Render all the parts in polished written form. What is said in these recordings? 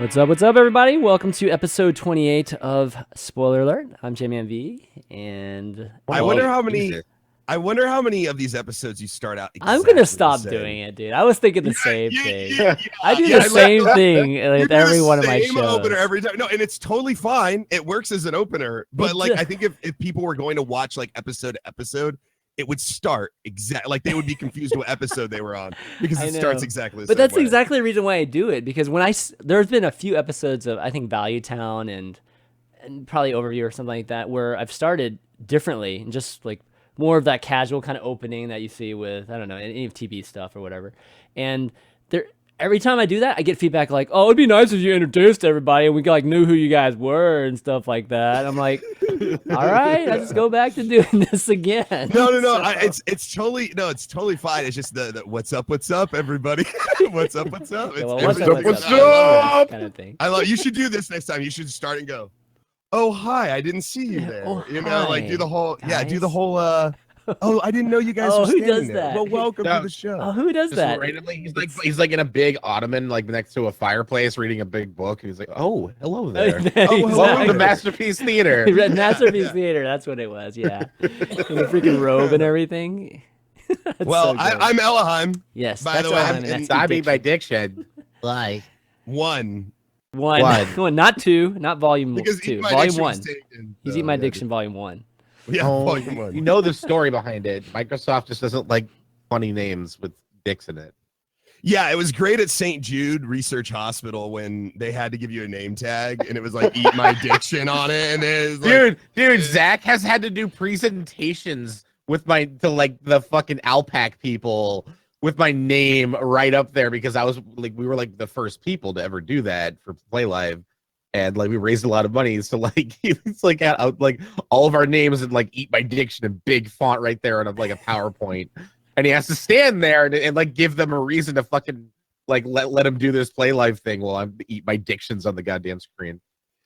What's up, everybody? Welcome to episode 28 of Spoiler Alert. I'm ChanManV, and I wonder how many of these episodes you start out. I'm gonna stop doing it, dude. I was thinking the same thing. I do the same thing with every one of my shows. Opener every time. No, and it's totally fine. It works as an opener, but like I think if people were going to watch like episode to episode, it would start exactly like they would be confused what episode they were on because it starts exactly the same But that's way. exactly the reason why I do it, because there's been a few episodes of I think Value Town and probably Overview or something like that where I've started differently and just like more of that casual kind of opening that you see with, I don't know, any of TV stuff or whatever. And every time I do that, I get feedback like, "Oh, it'd be nice if you introduced everybody and we like knew who you guys were and stuff like that." I'm like, "All right, I just go back to doing this again." No. It's totally fine. It's just the what's up, everybody. What's up? It's what's up? Kind of thing. I love. You should do this next time. You should start and go, "Oh, hi, I didn't see you there." Like do the whole, guys. do the whole. Oh, I didn't know you guys were standing who does there. that? Well, welcome to the show. Oh, who does that? Randomly, he's like in a big ottoman, like next to a fireplace, reading a big book. He's like, "Oh, hello there. Welcome to Masterpiece Theater." Masterpiece Theater. That's what it was. Yeah, in the freaking robe and everything. Well, I'm Ellohime. Yes, by the way, I beat my diction. Like one, not two, not volume because 2, volume 1. He's Eat My yeah, Diction, volume 1. Yeah, volume 1. You know the story behind it. Microsoft just doesn't like funny names with dicks in it. Yeah, it was great at St. Jude Research Hospital when they had to give you a name tag and it was like "Eat My Diction" on it, and it was dude, Zach has had to do presentations with the fucking Alpac people with my name right up there because we were like the first people to ever do that for Play Live. And like we raised a lot of money, so like it's like like all of our names and like "Eat My Diction" in big font right there on like a PowerPoint, and he has to stand there and like give them a reason to fucking like let him do this Play Live thing while I'm "Eat My Dictions" on the goddamn screen.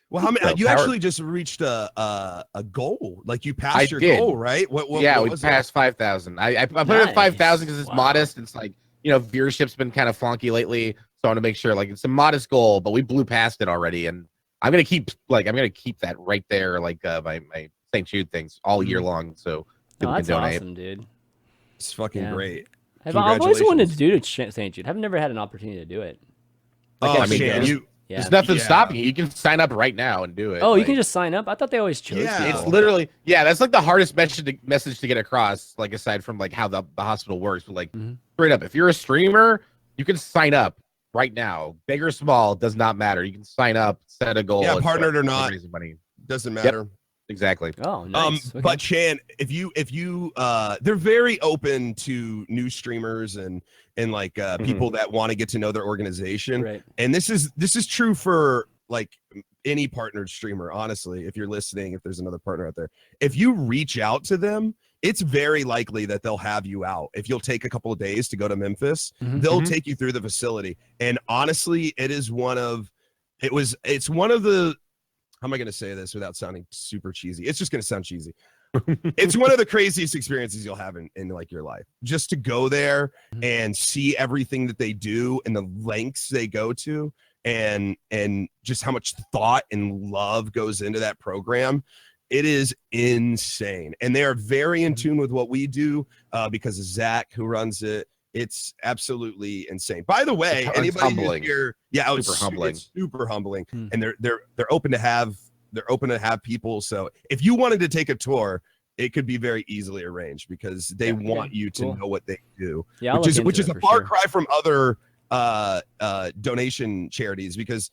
Well, how many? You actually just reached a goal. Like you passed your goal, right? What we passed 5,000. I put it at 5,000 because it's modest. It's like viewership's been kind of flonky lately, so I want to make sure like it's a modest goal, but we blew past it already and. I'm gonna keep that right there, like my St. Jude things all year long, so people can donate. Awesome, dude. It's fucking great. I've always wanted to do St. Jude. I've never had an opportunity to do it. There's nothing stopping you. You can sign up right now and do it. Oh, you can just sign up. I thought they always chose. Yeah, people. It's literally that's like the hardest message to get across. Like aside from like how the hospital works, but like straight up, if you're a streamer, you can sign up. Right now, big or small, does not matter. You can sign up, set a goal. Yeah, partnered or not, money. Doesn't matter. Yep, exactly. Oh, nice. Okay. But Chan, if you they're very open to new streamers and like people that want to get to know their organization. Right. And this is true for like any partnered streamer. Honestly, if you're listening, if there's another partner out there, if you reach out to them. It's very likely that they'll have you out. If you'll take a couple of days to go to Memphis, they'll take you through the facility. And honestly, it's one of the, how am I going to say this without sounding super cheesy? It's just going to sound cheesy. It's one of the craziest experiences you'll have in like your life, just to go there and see everything that they do and the lengths they go to and just how much thought and love goes into that program. It is insane. And they are very in tune with what we do because of Zach, who runs it. It's absolutely insane. By the way, anybody who's here, it's super humbling. And they're open to have people. So if you wanted to take a tour, it could be very easily arranged because they want you to know what they do. Yeah, which is a far cry from other donation charities because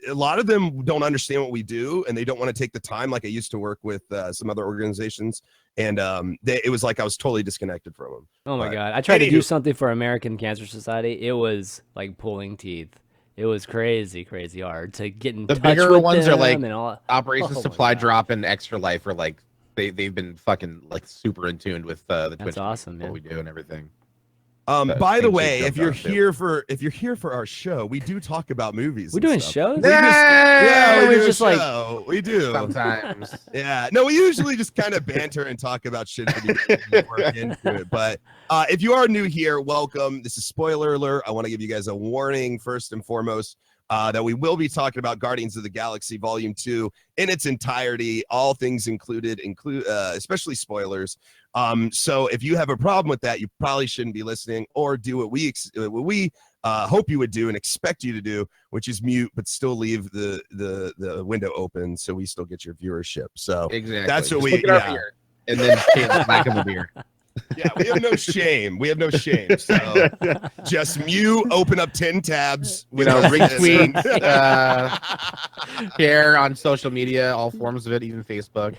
a lot of them don't understand what we do and they don't want to take the time. Like I used to work with some other organizations and it was like I was totally disconnected from them. Oh my God. I tried to do something for American Cancer Society. It was like pulling teeth. It was crazy hard to get in touch with them. The bigger ones are like Operation Supply Drop and Extra Life are like they've been fucking like super in tune with the Twitch. That's awesome, man. What we do and everything. By the way, if you're here for our show, we do talk about movies. We're doing shows? We do sometimes. Yeah, no, we usually just kind of banter and talk about shit and work into it. But if you are new here, welcome. This is Spoiler Alert. I want to give you guys a warning first and foremost. that we will be talking about Guardians of the Galaxy Volume 2 in its entirety, all things included, especially spoilers. So if you have a problem with that, you probably shouldn't be listening, or do what we hope you would do and expect you to do, which is mute, but still leave the window open so we still get your viewership. So exactly. that's what Just look at our beer, and then smack him a beer. Yeah, we have no shame. We have no shame. So just mute, open up 10 tabs. Retweet, share on social media, all forms of it, even Facebook.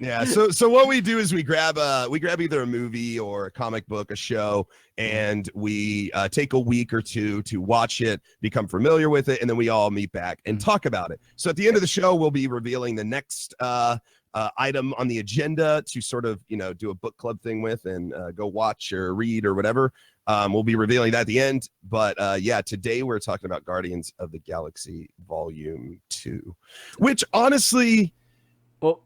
Yeah. So what we do is we grab either a movie or a comic book, a show, and we take a week or two to watch it, become familiar with it, and then we all meet back and talk about it. So at the end of the show, we'll be revealing the next item on the agenda to sort of, do a book club thing with and go watch or read or whatever. We'll be revealing that at the end. But yeah, today we're talking about Guardians of the Galaxy Volume 2, which honestly... Well,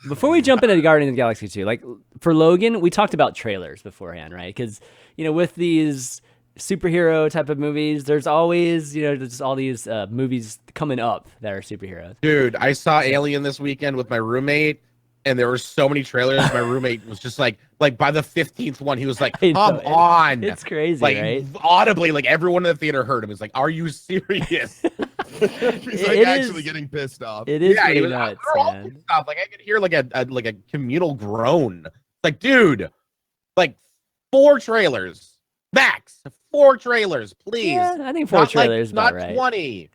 before we jump into Guardians of the Galaxy 2, like for Logan, we talked about trailers beforehand, right? Because, with these superhero type of movies, there's always, just all these movies coming up that are superheroes. Dude, I saw Alien this weekend with my roommate, and there were so many trailers. My roommate was just like by the 15th one, he was like, "Come on!" It's crazy, like, right? Audibly, like everyone in the theater heard him. He's like, "Are you serious?" He's like actually getting pissed off. It is pretty nuts, man. Like I could hear like a communal groan. It's like, dude, like 4 trailers max. 4 trailers, please. Yeah, I think 4 trailers is about not right. 20.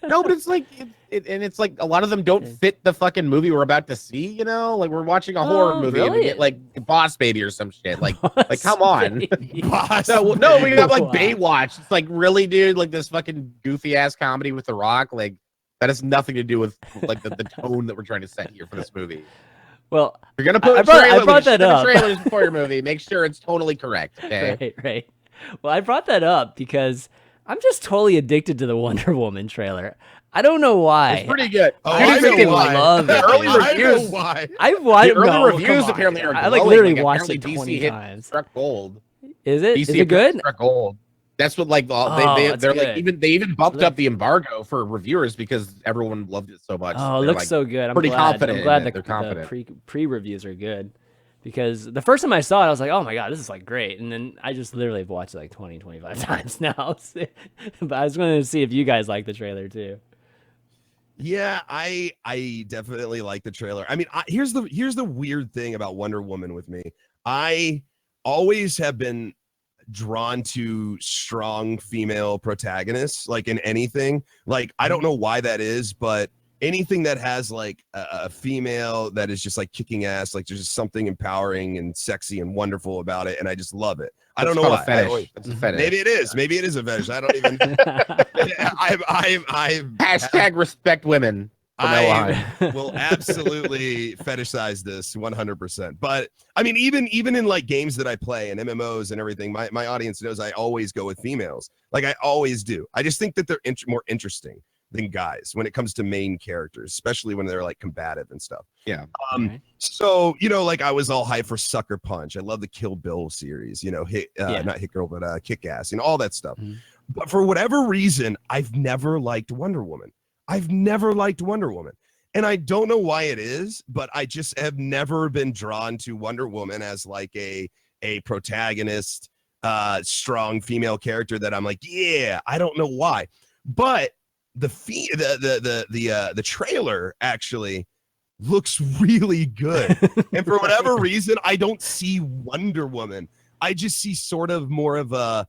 No, but it's like, and it's like a lot of them don't fit the fucking movie we're about to see. Like we're watching a horror movie and we get like Boss Baby or some shit. Like come on. No, we got like Baywatch. It's like, really, dude? Like this fucking goofy ass comedy with The Rock. Like that has nothing to do with like the tone that we're trying to set here for this movie. Well, if you're gonna put I brought that up. trailers before your movie, make sure it's totally correct. Okay. Right. Well, I brought that up because I'm just totally addicted to the Wonder Woman trailer. I don't know why. It's pretty good. Oh, I freaking love it. The early reviews. I know why. I've watched the early reviews apparently are glowing. I literally watched apparently it 20 times. Struck gold. Is it? DC Is it good? Struck gold. That's what they're good. like they even bumped up the embargo for reviewers because everyone loved it so much. Oh, it looks so good. I'm pretty glad. confident. I'm glad they're confident. The pre-reviews are good. Because the first time I saw it, I was like, oh my God, this is like great. And then I just literally have watched it like 20, 25 times now. But I was going to see if you guys like the trailer too. Yeah, I definitely like the trailer. I mean, here's the weird thing about Wonder Woman with me. I always have been drawn to strong female protagonists, like in anything. Like, I don't know why that is, but anything that has like a female that is just like kicking ass, like there's just something empowering and sexy and wonderful about it, and I just love it. I don't know why. It's a fetish. Maybe it is. Maybe it is a fetish. I don't even. I Hashtag respect women. I will absolutely fetishize this 100%. But I mean, even in like games that I play and MMOs and everything, my audience knows I always go with females. Like I always do. I just think that they're more interesting than guys when it comes to main characters, especially when they're like combative and stuff. Yeah. So, like I was all hyped for Sucker Punch. I love the Kill Bill series, not Hit Girl, but Kick Ass, all that stuff. Mm-hmm. But for whatever reason, I've never liked Wonder Woman. And I don't know why it is, but I just have never been drawn to Wonder Woman as like a protagonist, strong female character that I'm like, yeah, I don't know why. But the trailer actually looks really good. And for whatever reason, I don't see Wonder Woman. I just see sort of more of a,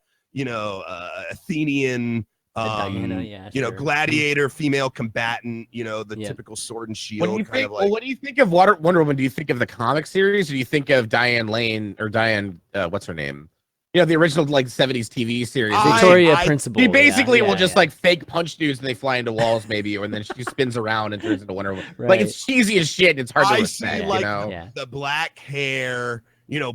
Athenian, gladiator, female combatant, typical sword and shield. What do you think of Wonder Woman? Do you think of the comic series, or do you think of Diane Lane or Diane, what's her name? The original like 70s TV series. Victoria Principal. He basically will just like fake punch dudes and they fly into walls maybe, and then she spins around and turns into Wonder Woman. Right. Like it's cheesy as shit. And it's hard to respect. The black hair,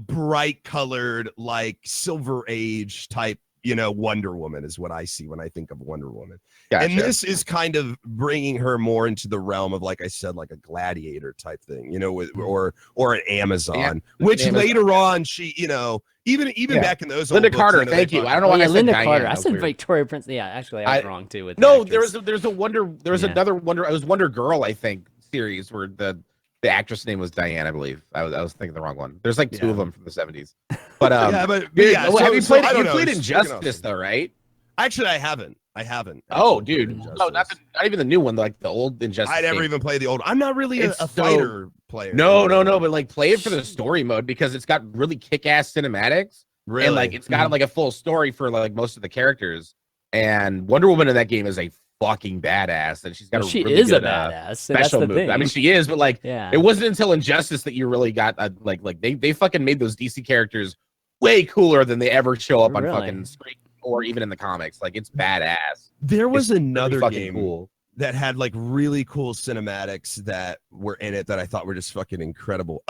bright colored, like Silver Age type, Wonder Woman is what I see when I think of Wonder Woman. Gotcha. And this is kind of bringing her more into the realm of, like I said, like a gladiator type thing, or an Amazon, which later on she, even back in those Linda old books, Carter, thank you. I don't know why I said Linda Diana. Carter. I said Victoria Prince. Yeah, actually, I was wrong too with no. the There's another Wonder. It was Wonder Girl, I think, series where the actress name was Diane, I believe. I was thinking the wrong one. There's like two of them from the 70s. But have you played Injustice though, right? Actually, I haven't. Oh, dude. No, not even the new one, like the old Injustice. I never even played the old. I'm not really a fighter player. No, but like play it for the story mode because it's got really kick-ass cinematics. Really? And like it's got like a full story for like most of the characters. And Wonder Woman in that game is a fucking badass, and she's got she really is good, a badass. special that's the move. thing. I mean, she is, but like, yeah. It wasn't until Injustice that you really got like they fucking made those DC characters way cooler than they ever show up on fucking screen or even in the comics. Like, it's badass. There was another game that had like really cool cinematics that were in it that I thought were just fucking incredible.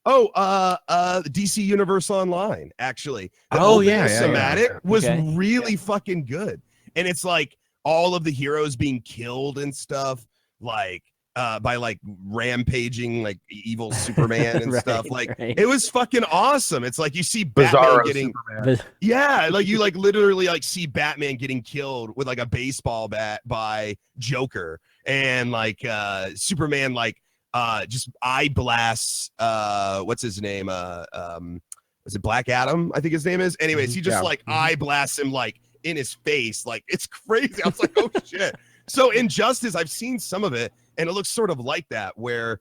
DC Universe Online, actually. The cinematic was really fucking good. And it's like all of the heroes being killed and stuff, like by like rampaging like evil Superman and stuff. Like it was fucking awesome. It's like you see Batman Bizarro getting like you like literally like see Batman getting killed with like a baseball bat by Joker, and like Superman like just eye blasts what's his name? Was it Black Adam? I think his name is. Anyways, he just like eye blasts him like in his face. Like, it's crazy. I was like, oh shit. So Injustice, I've seen some of it, and it looks sort of like that, where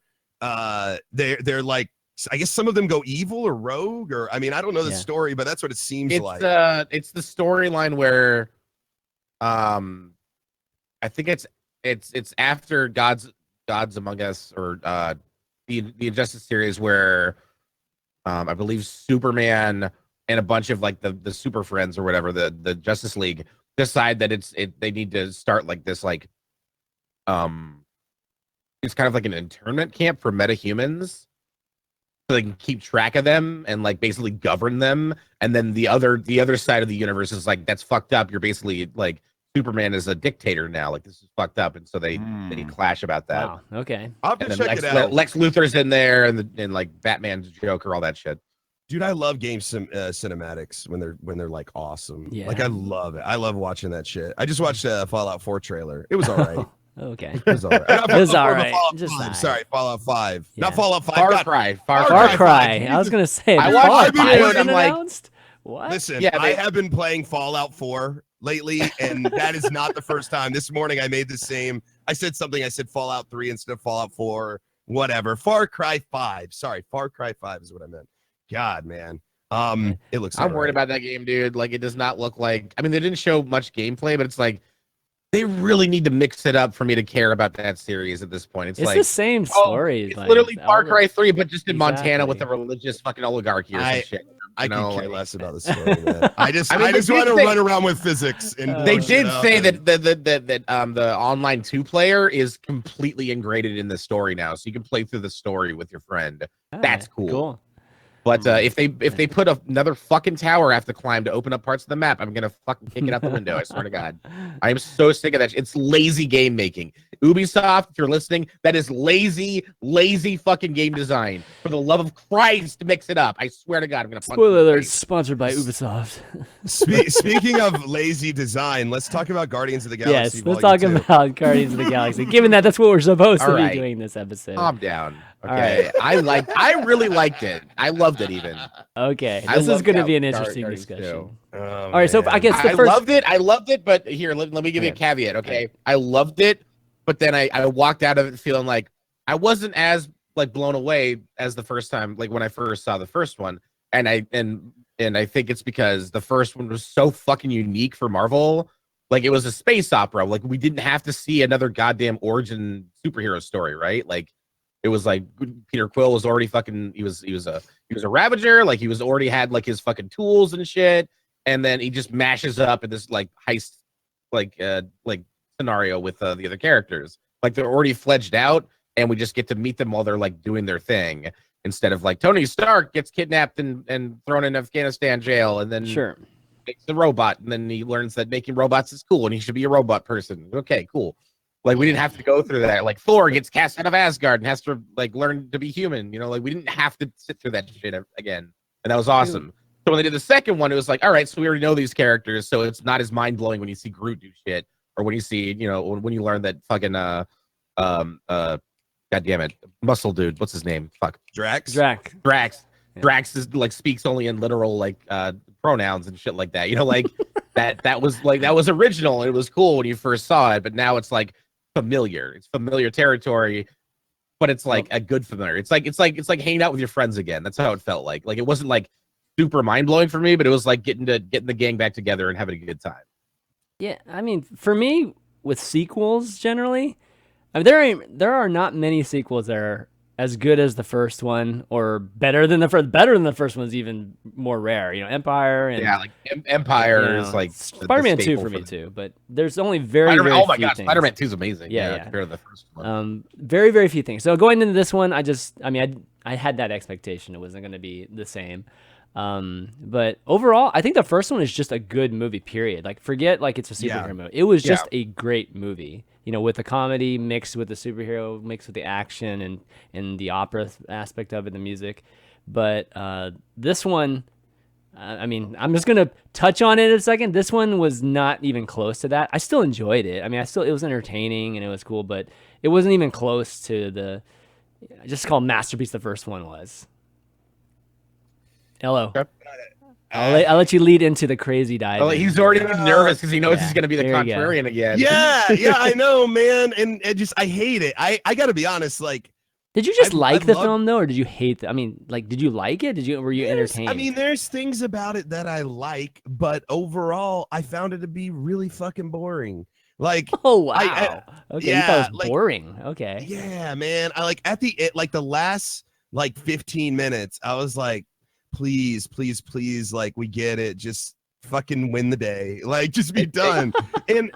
they're like, I guess some of them go evil or rogue, or I mean, I don't know the story, but that's what it seems like. It's the storyline where I think it's after Gods Among Us, or the Injustice series, where I believe Superman and a bunch of like the Super Friends or whatever, the Justice League, decide that they need to start like this like it's kind of like an internment camp for metahumans, so they can keep track of them and like basically govern them. And then the other side of the universe is like, that's fucked up. You're basically like, Superman is a dictator now. Like, this is fucked up, and so they clash about that. Wow. Okay. I'll have to check it out. Lex Luthor's in there, and like Batman's Joker, all that shit. Dude, I love game cinematics when they're like awesome. Yeah. Like, I love it. I love watching that shit. I just watched a Fallout 4 trailer. It was all right. Okay. It was all right. It was all right. Just sorry, Fallout 5. Yeah. Not Fallout 5. Far Cry. Far Cry. I was gonna say. I watched Fallout 5 I'm like, announced? What? Listen, I have been playing Fallout 4 lately, and that is not the first time. This morning I made the same. I said Fallout 3 instead of Fallout 4. Whatever. Far Cry 5. Sorry, Far Cry 5 is what I meant. God, man. It looks. I'm worried about that game, dude. Like, it does not look like. I mean, they didn't show much gameplay, but it's like they really need to mix it up for me to care about that series at this point. It's like the same story. It's like, literally Far Cry 3, but just in Montana with a religious fucking oligarchy or some shit. I can care less about the story, man. I just want to run around with physics. And they did say that the online 2-player is completely integrated in the story now, so you can play through the story with your friend. That's cool. But if they put another fucking tower I have to climb to open up parts of the map, I'm gonna fucking kick it out the window. I swear to God, I am so sick of that. It's lazy game making. Ubisoft, if you're listening, that is lazy fucking game design. For the love of Christ, mix it up. I swear to God, I'm gonna. Spoiler alert: sponsored by Ubisoft. Speaking of lazy design, let's talk about Guardians of the Galaxy. Yes, let's talk about Guardians of the Galaxy. Given that's what we're supposed to be doing this episode. Calm down. Okay, I really liked it. I loved it even. Okay, this is going to be an interesting discussion. All right, so I guess I loved it, but here, let me give you a caveat. Okay, I loved it, but then I walked out of it feeling like I wasn't as like blown away as the first time, like when I first saw the first one, and I think it's because the first one was so fucking unique for Marvel. Like, it was a space opera. Like, we didn't have to see another goddamn origin superhero story, right? Like, it was like Peter Quill was already fucking. He was a Ravager. Like, he was already had like his fucking tools and shit. And then he just mashes up in this like heist like scenario with the other characters. Like, they're already fledged out, and we just get to meet them while they're like doing their thing, instead of like Tony Stark gets kidnapped and thrown in Afghanistan jail, and then makes a robot, and then he learns that making robots is cool, and he should be a robot person. Okay, cool. Like we didn't have to go through that. Like Thor gets cast out of Asgard and has to like learn to be human. You know, like we didn't have to sit through that shit again, and that was awesome. So when they did the second one, it was like, all right, so we already know these characters, so it's not as mind blowing when you see Groot do shit, or when you see, you know, when you learn that fucking God damn it, muscle dude, what's his name? Fuck, Drax. Yeah. Drax is like speaks only in literal like pronouns and shit like that. You know, like that was original. It was cool when you first saw it, but now it's like familiar. It's familiar territory, but it's like a good familiar. It's like hanging out with your friends again. That's how it felt like. Like it wasn't like super mind blowing for me, but it was like getting the gang back together and having a good time. Yeah, I mean, for me, with sequels generally, I mean, there are not many sequels that are as good as the first one, or better than the first. Better than the first one's even more rare. You know, Empire and like Empire you know, is like Spider-Man 2 for me too. But there's only very Spider-Man, very oh my few god, things. Spider-Man 2 is amazing. Yeah. Compared to the first one. Very very few things. So going into this one, I had that expectation it wasn't going to be the same. But overall, I think the first one is just a good movie, period. Like, forget like it's a superhero movie. It was just a great movie, you know, with the comedy mixed with the superhero, mixed with the action and the opera aspect of it, the music. But this one, I mean, I'm just gonna touch on it in a second. This one was not even close to that. I still enjoyed it. I mean, it was entertaining and it was cool, but it wasn't even close to the just called masterpiece the first one was. Hello. Okay. I'll let you lead into the crazy dive. Well, he's already nervous because he knows he's going to be the There you go. contrarian again. Yeah, I know, man, and I hate it. I gotta be honest, like. Did you just like the love- film though, or did you hate? I mean, like, did you like it? Were you entertained? I mean, there's things about it that I like, but overall, I found it to be really fucking boring. Like, oh wow, okay, yeah, you thought it was like, boring. Okay, yeah, man. I like the last like 15 minutes, I was like, please, like we get it, just fucking win the day, like just be done. and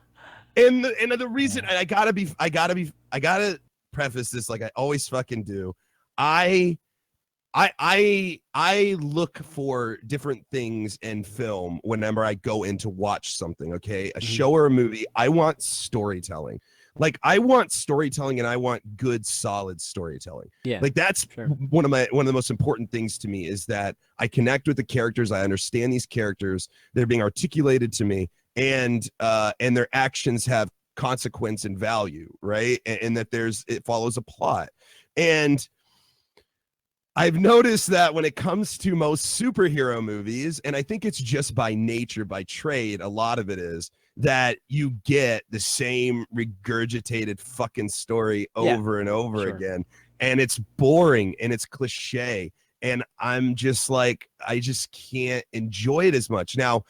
the reason I gotta preface this like I always fucking do. I look for different things in film whenever I go in to watch something, okay? A show or a movie. I want storytelling. Like I want storytelling and I want good solid storytelling. Yeah. Like that's one of the most important things to me is that I connect with the characters, I understand these characters, they're being articulated to me, and their actions have consequence and value, right? And that it follows a plot. And I've noticed that when it comes to most superhero movies, and I think it's just by nature, by trade, a lot of it is that you get the same regurgitated fucking story over and over again. And it's boring and it's cliche. And I'm just like, I just can't enjoy it as much. Now,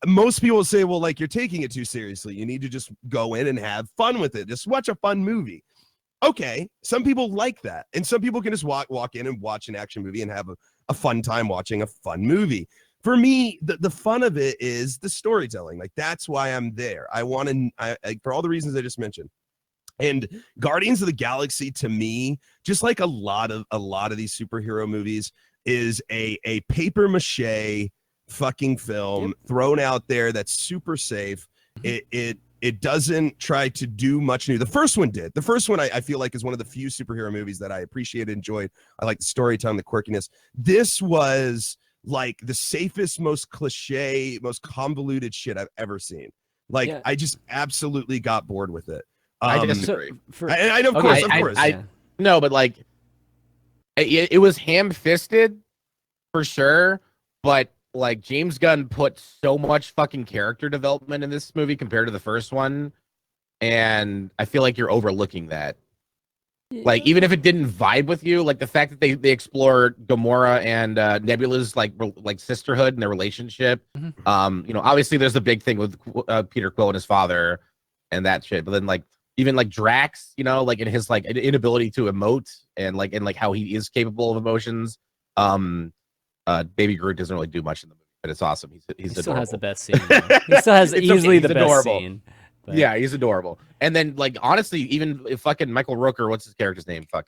most people say, well, like, you're taking it too seriously. You need to just go in and have fun with it. Just watch a fun movie. Okay, some people like that. And some people can just walk in and watch an action movie and have a fun time watching a fun movie. For me, the fun of it is the storytelling. Like, that's why I'm there. I want to, for all the reasons I just mentioned. And Guardians of the Galaxy, to me, just like a lot of these superhero movies, is a paper mache fucking film thrown out there that's super safe. It doesn't try to do much new. The first one did. The first one I feel like is one of the few superhero movies that I appreciated, enjoyed. I like the storytelling, the quirkiness. This was like the safest, most cliche, most convoluted shit I've ever seen. Like, I just absolutely got bored with it. I disagree. I know, of course. No, but like, it was ham-fisted for sure, but like James Gunn put so much fucking character development in this movie compared to the first one, and I feel like you're overlooking that. Like, even if it didn't vibe with you, like the fact that they explore Gamora and Nebula's like sisterhood and their relationship. You know, obviously there's the big thing with Peter Quill and his father and that shit, but then like even like Drax, you know, like in his like inability to emote and like how he is capable of emotions. Baby Groot doesn't really do much in the movie, but it's awesome. He still has the best scene. He still has easily the best scene. But... yeah, he's adorable. And then, like, honestly, even if fucking Michael Rooker, what's his character's name? Fuck,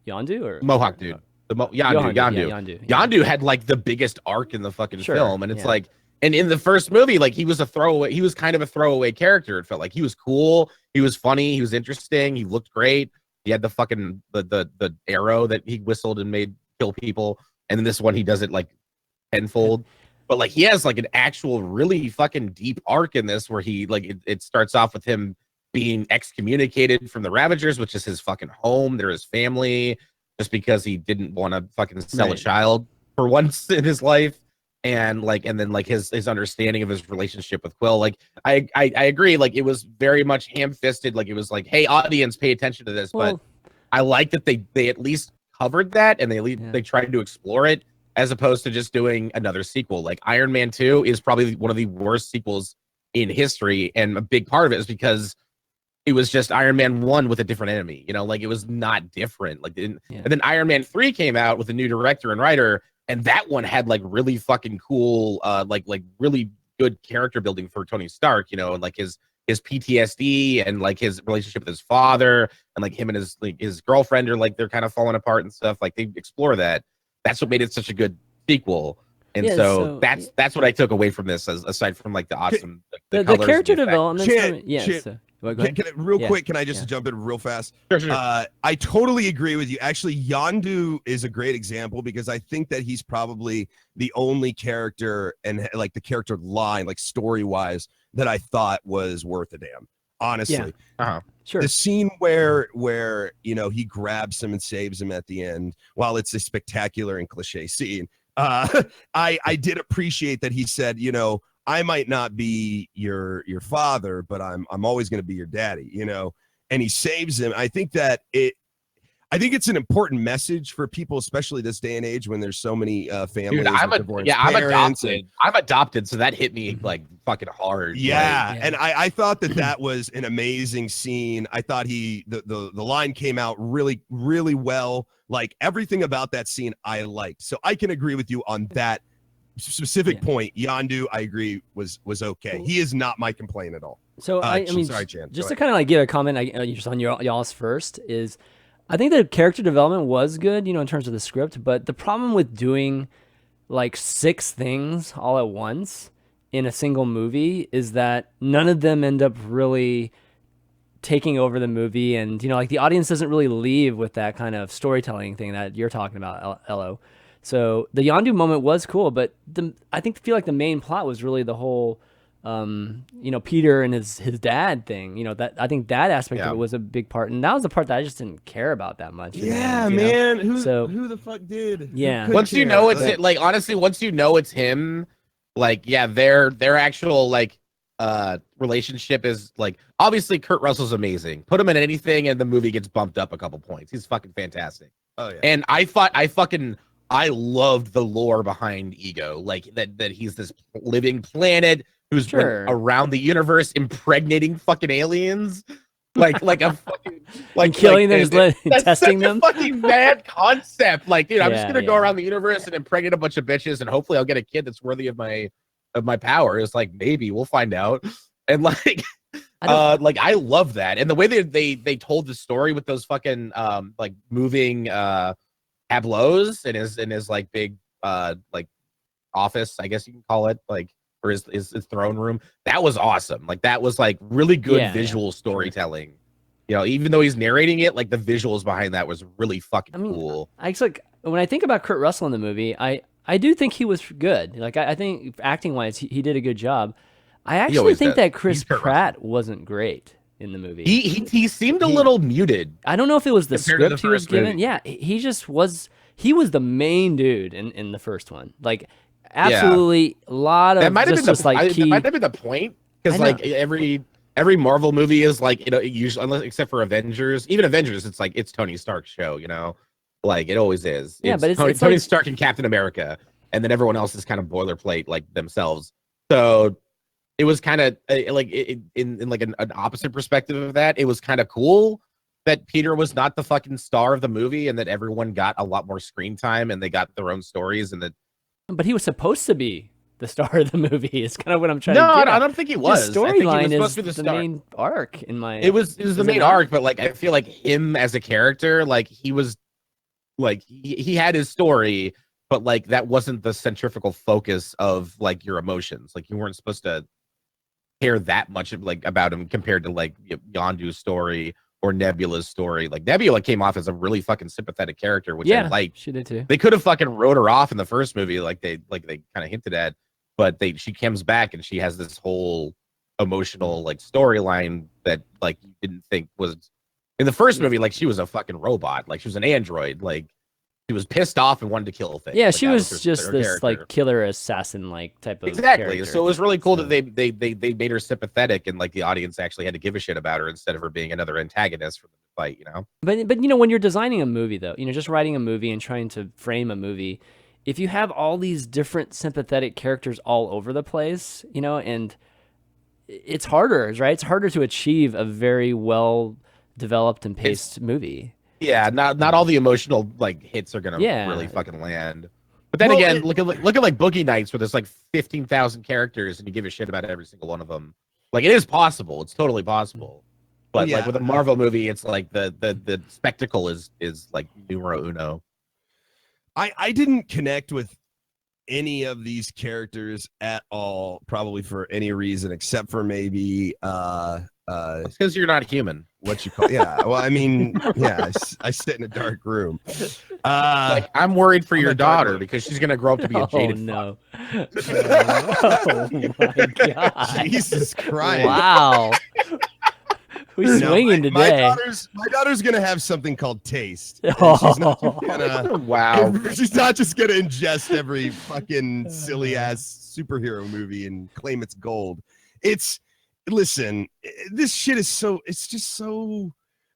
Yondu or Mohawk dude. Yondu. Yondu. Yondu had like the biggest arc in the fucking Sure, film, and it's yeah. like, and in the first movie, like he was a throwaway. He was kind of a throwaway character. It felt like he was cool, he was funny, he was interesting, he looked great. He had the fucking the arrow that he whistled and made kill people, and in this one he does it like tenfold. But like he has like an actual really fucking deep arc in this, where he like it starts off with him being excommunicated from the Ravagers, which is his fucking home. They're his family, just because he didn't want to fucking sell a child for once in his life. And like, and then like his understanding of his relationship with Quill. Like I agree. Like it was very much ham-fisted. Like it was like, hey, audience, pay attention to this. Well, but I like that they at least covered that, and they tried to explore it, as opposed to just doing another sequel. Like Iron Man 2 is probably one of the worst sequels in history, and a big part of it is because it was just Iron Man 1 with a different enemy. You know, like it was not different. Like and then Iron Man 3 came out with a new director and writer, and that one had like really fucking cool, like really good character building for Tony Stark. You know, and like his PTSD and like his relationship with his father, and like him and his girlfriend are like they're kind of falling apart and stuff. Like they explore that. That's what made it such a good sequel. And so that's what I took away from this, aside from like the awesome the character development. Quick, can I just jump in real fast? Sure. I totally agree with you. Actually, Yondu is a great example, because I think that he's probably the only character, and like the character line, like story wise, that I thought was worth a damn. Honestly, Sure. The scene where you know he grabs him and saves him at the end, while it's a spectacular and cliche scene, I did appreciate that he said, you know, I might not be your father, but I'm always going to be your daddy, you know, and he saves him. I think it's an important message for people, especially this day and age when there's so many families. Dude, I'm adopted. I'm adopted, so that hit me like fucking hard. Yeah, and I thought that was an amazing scene. I thought the line came out really, really well. Like everything about that scene I liked. So I can agree with you on that specific point. Yondu, I agree, was okay. He is not my complaint at all. So I mean, sorry, Chan. Just to kind of like give a comment, just on y'all's first is, I think the character development was good, you know, in terms of the script. But the problem with doing like 6 things all at once in a single movie is that none of them end up really taking over the movie, and you know, like the audience doesn't really leave with that kind of storytelling thing that you're talking about, Ello. So the Yondu moment was cool, but I feel like the main plot was really the whole, you know, Peter and his dad thing. You know, that I think that aspect of it was a big part, and that was the part that I just didn't care about that much. Yeah, man. Who the fuck did? Yeah. Once you know it's like honestly, once you know it's him, like their actual like relationship is like, obviously Kurt Russell's amazing. Put him in anything and the movie gets bumped up a couple points. He's fucking fantastic. Oh yeah. And I loved the lore behind Ego, like that he's this living planet who's been around the universe impregnating fucking aliens, like a fucking and killing them, that's testing such them. A fucking mad concept. Like, dude, I'm just gonna go around the universe and impregnate a bunch of bitches, and hopefully I'll get a kid that's worthy of my power. It's like, maybe we'll find out. And like, I love that, and the way they told the story with those fucking like moving tableaus in his like big like office, I guess you can call it, like, or his throne room. That was awesome. Like that was like really good visual storytelling. You know, even though he's narrating it, like the visuals behind that was really fucking cool. Like when I think about Kurt Russell in the movie, I do think he was good. Like I think acting wise, he did a good job. I actually think that Chris Pratt wasn't great in the movie. He seemed a little muted. I don't know if it was the script he was given. Movie. Yeah, he just was. He was the main dude in the first one. Like, absolutely, a lot of that might have been that might have been the point, because like every Marvel movie is like, you know, usually, unless except for Avengers, even Avengers, it's like it's Tony Stark's show, you know, like it always is. Yeah, but it's Tony Stark and Captain America, and then everyone else is kind of boilerplate like themselves. So it was kind of like in like an opposite perspective of that. It was kind of cool that Peter was not the fucking star of the movie, and that everyone got a lot more screen time and they got their own stories, and that. But he was supposed to be the star of the movie. It's kind of what I'm trying to get. No, I don't think he was. The storyline is the main arc in my. It was the main arc, but like I feel like him as a character, like he was Like he had his story, but like that wasn't the centrifugal focus of like your emotions. Like you weren't supposed to care that much like about him compared to like Yondu's story or Nebula's story. Like Nebula came off as a really fucking sympathetic character, which I like. She did too. They could have fucking wrote her off in the first movie, like they kind of hinted at, but she comes back and she has this whole emotional like storyline that like you didn't think was in the first movie. Like she was a fucking robot, like she was an android, like she was pissed off and wanted to kill things. Yeah, like, she was just this character. like killer assassin like type of exactly. character. So it was really cool that they made her sympathetic and like the audience actually had to give a shit about her instead of her being another antagonist for the fight, you know. But you know, when you're designing a movie though, you know, just writing a movie and trying to frame a movie, if you have all these different sympathetic characters all over the place, you know, and it's harder, right? It's harder to achieve a very well developed and paced movie. Yeah, not all the emotional like hits are gonna really fucking land. But then again, look at like Boogie Nights where there's like 15,000 characters and you give a shit about every single one of them. Like it is possible, it's totally possible. But like with a Marvel movie, it's like the spectacle is like numero uno. I didn't connect with any of these characters at all, probably for any reason except for maybe it's because you're not human. What you call well, I mean, yeah, I sit in a dark room. Like I'm worried for your daughter because she's gonna grow up to be a jaded no. fuck. Oh my god. Jesus Christ. Wow. Who's swinging today? My daughter's gonna have something called taste. Oh. She's not gonna, wow. She's not just gonna ingest every fucking silly ass superhero movie and claim it's gold. Listen, this shit is so. It's just so.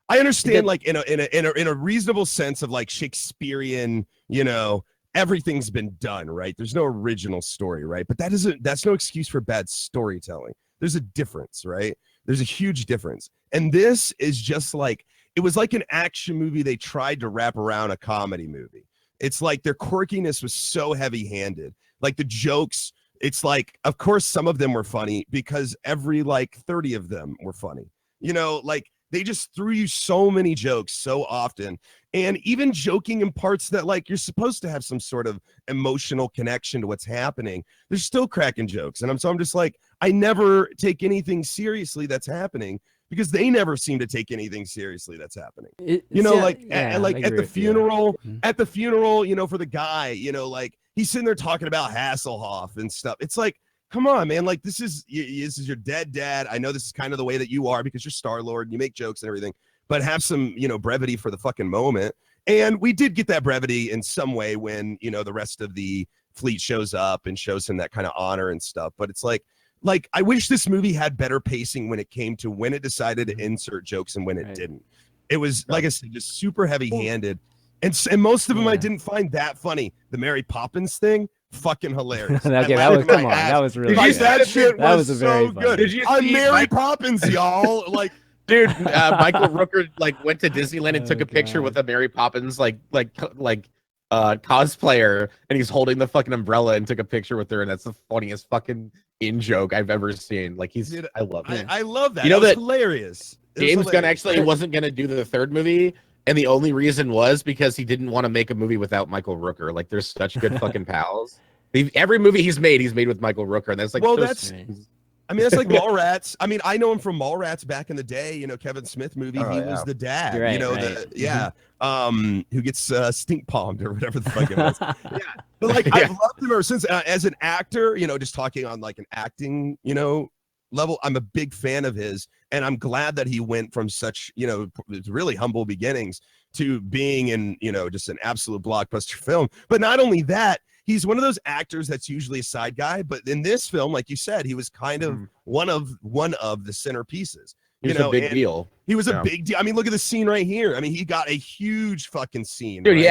I understand, like in a reasonable sense of like Shakespearean, you know, everything's been done, right? There's no original story, right? But that's no excuse for bad storytelling. There's a difference, right? There's a huge difference. And this is just like, it was like an action movie they tried to wrap around a comedy movie. It's like their quirkiness was so heavy-handed. Like the jokes, it's like, of course, some of them were funny because every like 30 of them were funny. You know, like they just threw you so many jokes so often. And even joking in parts that like you're supposed to have some sort of emotional connection to what's happening, they're still cracking jokes. And I'm just like, I never take anything seriously that's happening because they never seem to take anything seriously that's happening. At the funeral, you know, for the guy, you know, like he's sitting there talking about Hasselhoff and stuff. It's like, come on, man. Like this is your dead dad. I know this is kind of the way that you are because you're Star-Lord and you make jokes and everything, but have some, you know, brevity for the fucking moment. And we did get that brevity in some way when, you know, the rest of the fleet shows up and shows him that kind of honor and stuff. But it's like I wish this movie had better pacing when it came to when it decided to insert jokes and when it didn't. It was, like I said, just super heavy-handed. And most of them I didn't find that funny. The Mary Poppins thing, fucking hilarious. That was really good. That shit was very so funny. good. Did you On see Mary Poppins, y'all? Like, dude, Michael Rooker like went to Disneyland and took a picture with a Mary Poppins cosplayer, and he's holding the fucking umbrella and took a picture with her, and that's the funniest fucking in joke I've ever seen. Like I love it. I love that. You know that that hilarious. James Gunn actually wasn't gonna do the third movie, and the only reason was because he didn't want to make a movie without Michael Rooker. Like they're such good fucking pals. Every movie he's made with Michael Rooker, and that's like I mean, that's like Mallrats. I mean, I know him from Mallrats back in the day. You know, Kevin Smith movie. He was the dad. Right, you know, who gets stink palmed or whatever the fuck it was. But like, I've loved him ever since. As an actor, you know, just talking on like an acting, you know, level, I'm a big fan of his, and I'm glad that he went from such, you know, really humble beginnings to being in, you know, just an absolute blockbuster film. But not only that, he's one of those actors that's usually a side guy, but in this film, like you said, he was kind of one of the centerpieces. He's a big deal. He was a big deal. I mean, look at the scene right here. I mean, he got a huge fucking scene. Dude, right?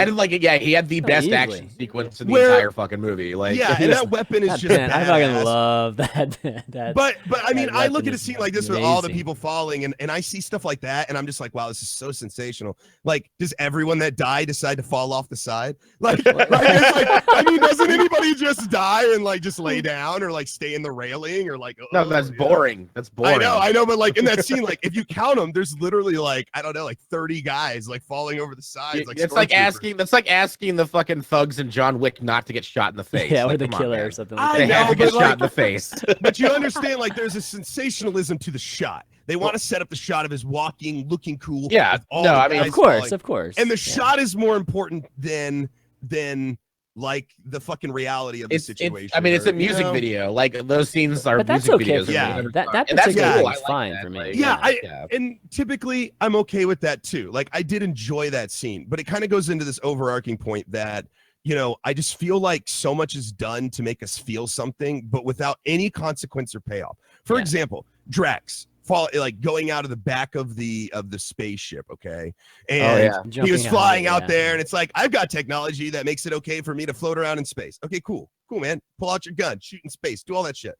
he had the best action sequence in the entire fucking movie. Like, and that weapon is just I fucking love that. But I mean, I look at a scene like this with all the people falling, and I see stuff like that, and I'm just like, wow, this is so sensational. Like, does everyone that die decide to fall off the side? Like, it's like, I mean, doesn't anybody just die and like just lay down or like stay in the railing or like? No, that's boring. That's boring. I know, but like in that scene, like if you count them, there's literally like, I don't know, like 30 guys like falling over the sides. Like it's like stormtroopers. asking the fucking thugs in John Wick not to get shot in the face. Yeah, like, or the come on, killer man. or something I like They that. have know, to get but, shot in the face. But you understand, like, there's a sensationalism to the shot. They want to set up the shot of his walking, looking cool. Yeah, with all no, the I mean, guys Of course, falling. of course. And the Yeah. shot is more important than like the fucking reality of the situation. I mean, it's or, a music video. Like those scenes are But that's music okay videos. for or Yeah. me. whatever. That And that's particular cool. thing's I like fine that, for me. like, Yeah, and typically I'm okay with that too. Like I did enjoy that scene, but it kind of goes into this overarching point that, you know, I just feel like so much is done to make us feel something, but without any consequence or payoff. For Yeah. example, Drax like going out of the back of the spaceship, okay? Oh, And yeah. he Jumping was out, flying out yeah. there, and it's like, I've got technology that makes it okay for me to float around in space. Okay, cool, man. Pull out your gun, shoot in space, do all that shit.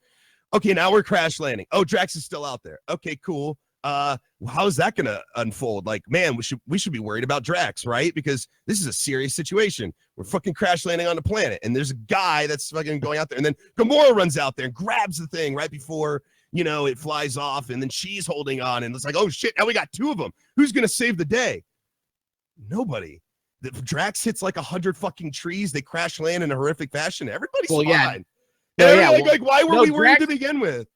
Okay, now we're crash landing. Oh, Drax is still out there. Okay, cool. How's that gonna unfold? Like, man, we should be worried about Drax, right? Because this is a serious situation. We're fucking crash landing on the planet, and there's a guy that's fucking going out there, and then Gamora runs out there and grabs the thing right before, you know, it flies off, and then she's holding on, and it's like, oh shit, now we got two of them. Who's gonna save the day? Nobody. The Drax hits like 100 fucking trees. They crash land in a horrific fashion. Everybody's Well, yeah. fine. No, yeah, Like, well, like, why were no, we worried Drax- to begin with?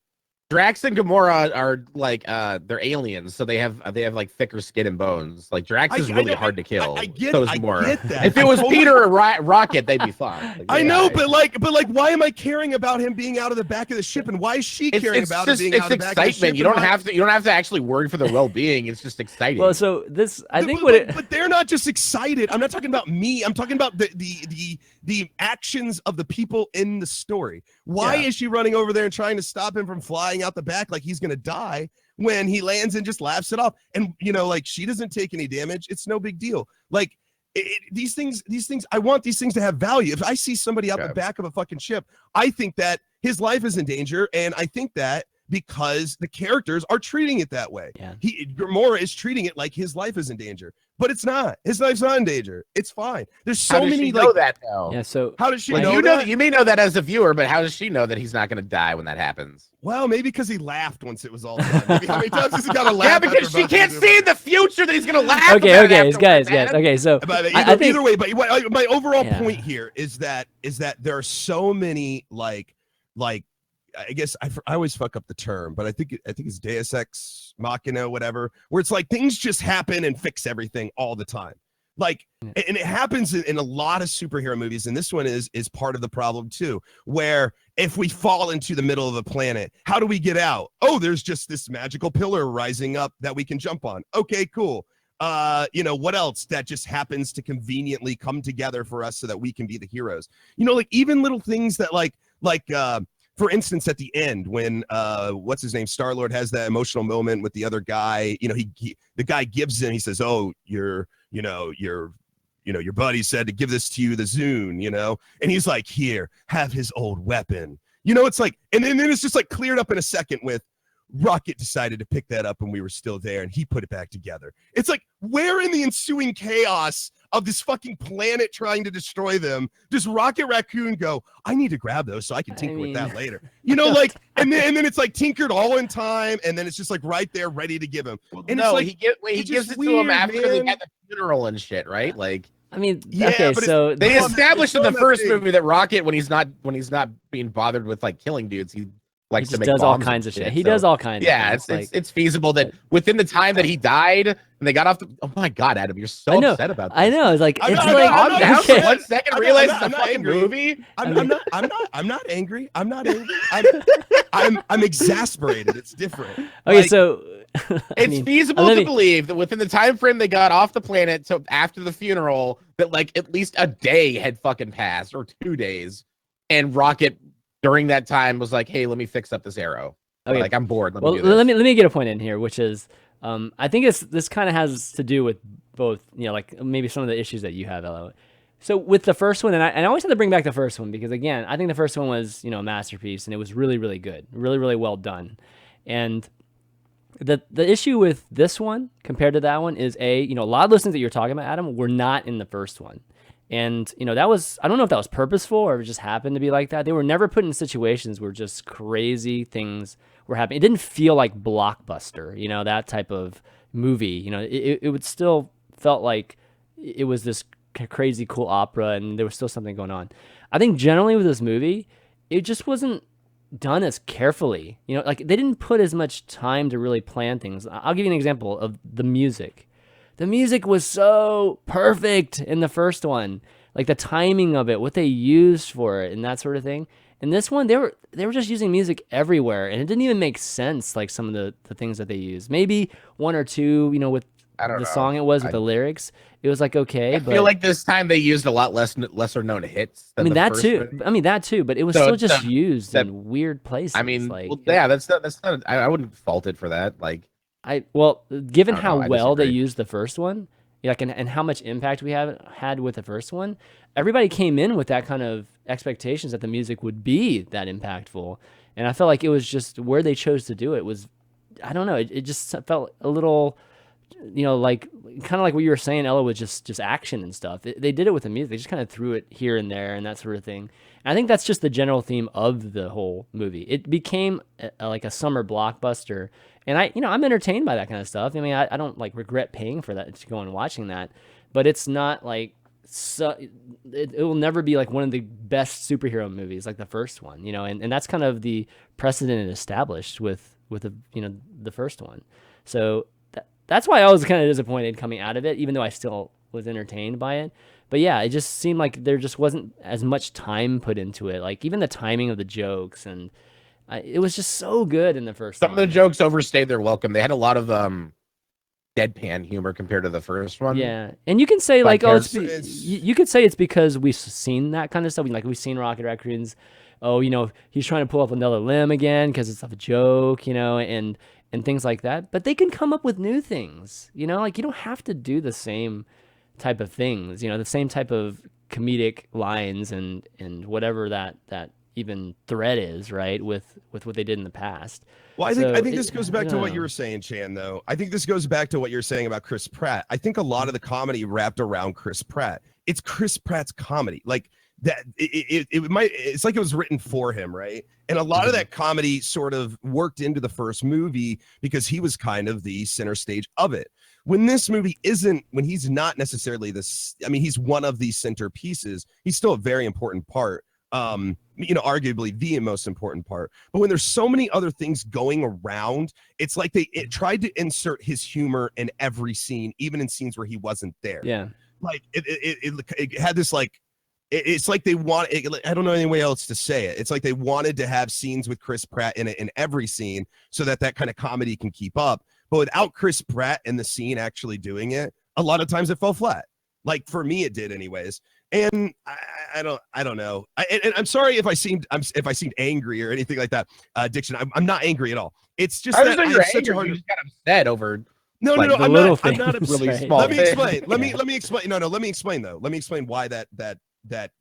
Drax and Gamora are like they're aliens, so they have like thicker skin and bones. Like Drax is I really know, hard to kill. I get so is I Gamora. get that. If it I was totally- Peter or Rocket, they'd be fine. Like, I yeah. know, but like, why am I caring about him being out of the back of the ship, and why is she caring about him being out of the back of the ship? excitement. You don't have to actually worry for their well-being. It's just exciting. Well, so this, I think but they're not just excited. I'm not talking about me. I'm talking about the actions of the people in the story. Why Yeah. is she running over there and trying to stop him from flying out the back like he's gonna die when he lands and just laughs it off? And you know, like, she doesn't take any damage. It's no big deal. Like, these things, I want these things to have value. If I see somebody out the back of a fucking ship, I think that his life is in danger, and I think that because the characters are treating it that way. Yeah. Gamora is treating it like his life is in danger, but it's not. His life's not in danger. It's fine. There's so how does many she know like that though? yeah. So how does she Well, know you know that? you may know that as a viewer, but how does she know that he's not going to die when that happens? Well, maybe because he laughed once it was all done. Maybe how many times has he got to laugh? Yeah, because after she can't Buffy? see in the future that he's going to laugh. okay, about it guys, afterwards, guys. Adam. Okay, so But I think either way, but my overall Yeah. point here is that there are so many like I guess I always fuck up the term, but I think it's Deus Ex Machina, whatever, where it's like things just happen and fix everything all the time. Like, and it happens in a lot of superhero movies, and this one is part of the problem too, where if we fall into the middle of a planet, how do we get out? Oh, there's just this magical pillar rising up that we can jump on. Okay, cool. You know, what else that just happens to conveniently come together for us so that we can be the heroes? You know, like even little things that like for instance, at the end when what's his name, Star-Lord has that emotional moment with the other guy, you know, the guy gives him, he says, oh, your buddy said to give this to you, the Zune, you know, and he's like, here, have his old weapon. You know, it's like, and then it's just like cleared up in a second with Rocket decided to pick that up when we were still there, and he put it back together. It's like, where in the ensuing chaos of this fucking planet trying to destroy them does Rocket Raccoon go, I need to grab those so I can tinker with that later? You know, like, and then it's like tinkered all in time, and then it's just like right there ready to give him. And no, it's like, he it's gives just it to him weird, after they man. had the funeral and shit, right? Like I mean, Yeah, okay, but so they Well, established in it's the not first that big. movie that Rocket, when he's not being bothered with like killing dudes, he he likes to just make does all bombs and kinds of shit. He so- does all kinds. Yeah, of things. it's feasible that within the time that he died and they got off the. Oh my God, Adam, you're so I know, upset about this. I know. It's like I'm it's not- like I'm Calm not down upset. for 1 second. I'm Realize not- it's I'm a not fucking angry. movie. I'm not angry. I'm not angry. I'm exasperated. It's different. Okay, Like, so It's feasible let to me- believe that within the time frame they got off the planet to after the funeral, that like at least a day had fucking passed or 2 days, and Rocket during that time was like, "Hey, let me fix up this arrow. Okay. Like I'm bored. Let well, me do this." let me get a point in here, which is, I think this kind of has to do with both, you know, like maybe some of the issues that you have, Elo. So with the first one, and I always have to bring back the first one because again, I think the first one was, you know, a masterpiece and it was really, really good, really, really well done. And the issue with this one compared to that one is you know, a lot of those things that you're talking about, Adam, were not in the first one. And, you know, that was, I don't know if that was purposeful or it just happened to be like that. They were never put in situations where just crazy things were happening. It didn't feel like blockbuster, you know, that type of movie. You know, it would still felt like it was this crazy cool opera, and there was still something going on. I think generally with this movie, it just wasn't done as carefully. You know, like they didn't put as much time to really plan things. I'll give you an example of the music. The music was so perfect in the first one, like the timing of it, what they used for it, and that sort of thing. And this one, they were just using music everywhere, and it didn't even make sense. Like some of the things that they used, maybe one or two, you know, with I don't the know. song it was with the lyrics, it was like okay. I but feel like this time they used a lot lesser known hits. I Than mean the that first too. movie. I mean that too, but it was So still it's, just used that- in weird places. I mean, like well, yeah, that's not. I wouldn't fault it for that. Like, given I don't how know, I well they disagree. used the first one, like and how much impact we have had with the first one, everybody came in with that kind of expectations that the music would be that impactful, and I felt like it was just where they chose to do it was, I don't know, it just felt a little, you know, like kind of like what you were saying, Ella, with just action and stuff. They did it with the music. They just kind of threw it here and there and that sort of thing. And I think that's just the general theme of the whole movie. It became like a summer blockbuster, and I'm entertained by that kind of stuff. I mean, I don't like regret paying for that to go and watching that, but it's not like so. It will never be like one of the best superhero movies like the first one, you know, and that's kind of the precedent it established with the first one. So that's why I was kind of disappointed coming out of it, even though I still was entertained by it. But yeah, it just seemed like there just wasn't as much time put into it. Like even the timing of the jokes, and it was just so good in the first some one. of the jokes overstayed their welcome. They had a lot of deadpan humor compared to the first one. Yeah, and you can say Like, like, oh, it's- you could say it's because we've seen that kind of stuff. Like we've seen Rocket Raccoon's, oh, you know, he's trying to pull up another limb again because it's a joke, you know, and things like that. But they can come up with new things, you know, like you don't have to do the same type of things, you know, the same type of comedic lines and whatever that even thread is, right, with what they did in the past. Well, I So think this goes back to what you know. were saying, Chan, though. I think this goes back to what you're saying about Chris Pratt. I think a lot of the comedy wrapped around Chris Pratt. It's Chris Pratt's comedy. Like that it's like it was written for him, right? And a lot of that comedy sort of worked into the first movie because he was kind of the center stage of it. When this movie when he's not necessarily he's one of these centerpieces, he's still a very important part. Arguably the most important part. But when there's so many other things going around, it's like it tried to insert his humor in every scene, even in scenes where he wasn't there. Yeah. Like it had this like, it's like they want it, I don't know any way else to say it. It's like they wanted to have scenes with Chris Pratt in every scene so that kind of comedy can keep up. But without Chris Pratt in the scene actually doing it, a lot of times it fell flat. Like for me, it did anyways. And I don't know. And I'm sorry if I seemed angry or anything like that. Dixon, I'm not angry at all. It's just that I have such a hard. You just got upset over. No, like, no, the I'm little not. I'm things, not upset. really right? small Let me things. explain. Let me explain. No, let me explain though. Let me explain why that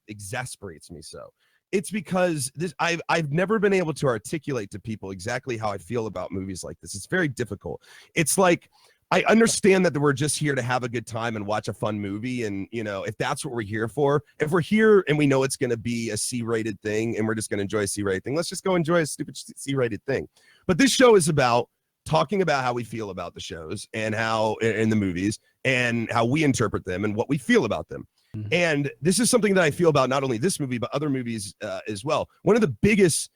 exasperates me so. It's because I've never been able to articulate to people exactly how I feel about movies like this. It's very difficult. It's like I understand that we're just here to have a good time and watch a fun movie, and you know, if that's what we're here for, if we're here and we know it's going to be a C-rated thing and we're just going to enjoy a C-rated thing, let's just go enjoy a stupid C-rated thing. But this show is about talking about how we feel about the shows and how in the movies and how we interpret them and what we feel about them. And this is something that I feel about not only this movie, but other movies as well. One of the biggest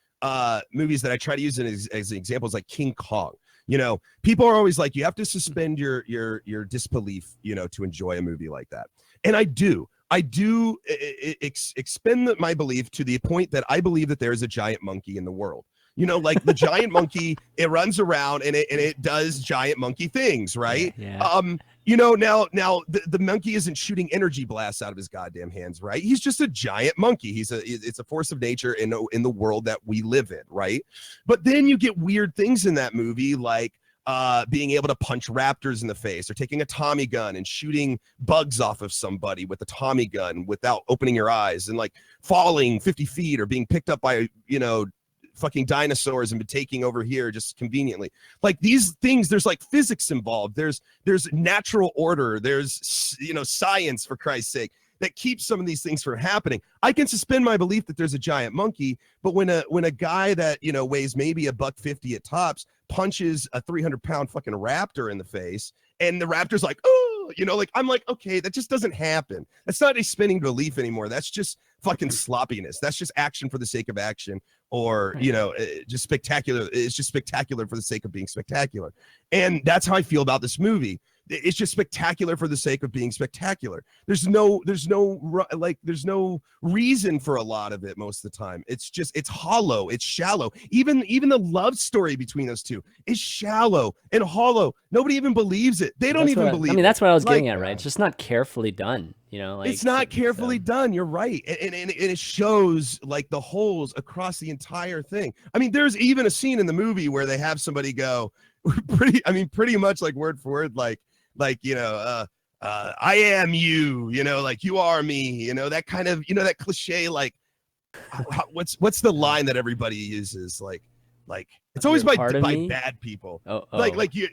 movies that I try to use as an example is like King Kong. You know, people are always like, you have to suspend your disbelief, you know, to enjoy a movie like that. And I do expend my belief to the point that I believe that there is a giant monkey in the world. You know, like the giant monkey, it runs around and it does giant monkey things, right? Yeah. You know, now the monkey isn't shooting energy blasts out of his goddamn hands, right? He's just a giant monkey. It's a force of nature in the world that we live in, right? But then you get weird things in that movie, like being able to punch raptors in the face, or taking a Tommy gun and shooting bugs off of somebody with a Tommy gun without opening your eyes, and like falling 50 feet or being picked up by, you know, fucking dinosaurs and taking over here just conveniently. Like these things, there's like physics involved, there's natural order, there's, you know, science, for Christ's sake, that keeps some of these things from happening. I can suspend my belief that there's a giant monkey, but when a guy that, you know, weighs maybe $150 at tops punches a 300-pound fucking raptor in the face and the raptor's like, oh, you know, like I'm like, okay, that just doesn't happen. That's not a spinning relief anymore. That's just fucking sloppiness. That's just action for the sake of action, or you know, just spectacular. It's just spectacular for the sake of being spectacular, and that's how I feel about this movie. It's just spectacular for the sake of being spectacular. There's no reason for a lot of it most of the time. It's hollow. It's shallow. Even the love story between those two is shallow and hollow. Nobody even believes it. They don't even believe it. I mean, that's what I was Like, getting at, right? It's just not carefully done, you know? Like it's not carefully done. You're right. And it shows like the holes across the entire thing. I mean, there's even a scene in the movie where they have somebody go pretty much like word for word, like, you know, I am you, you know, like you are me, you know, that kind of, you know, that cliche, like, what's the line that everybody uses? Like it's always by bad people. Like you,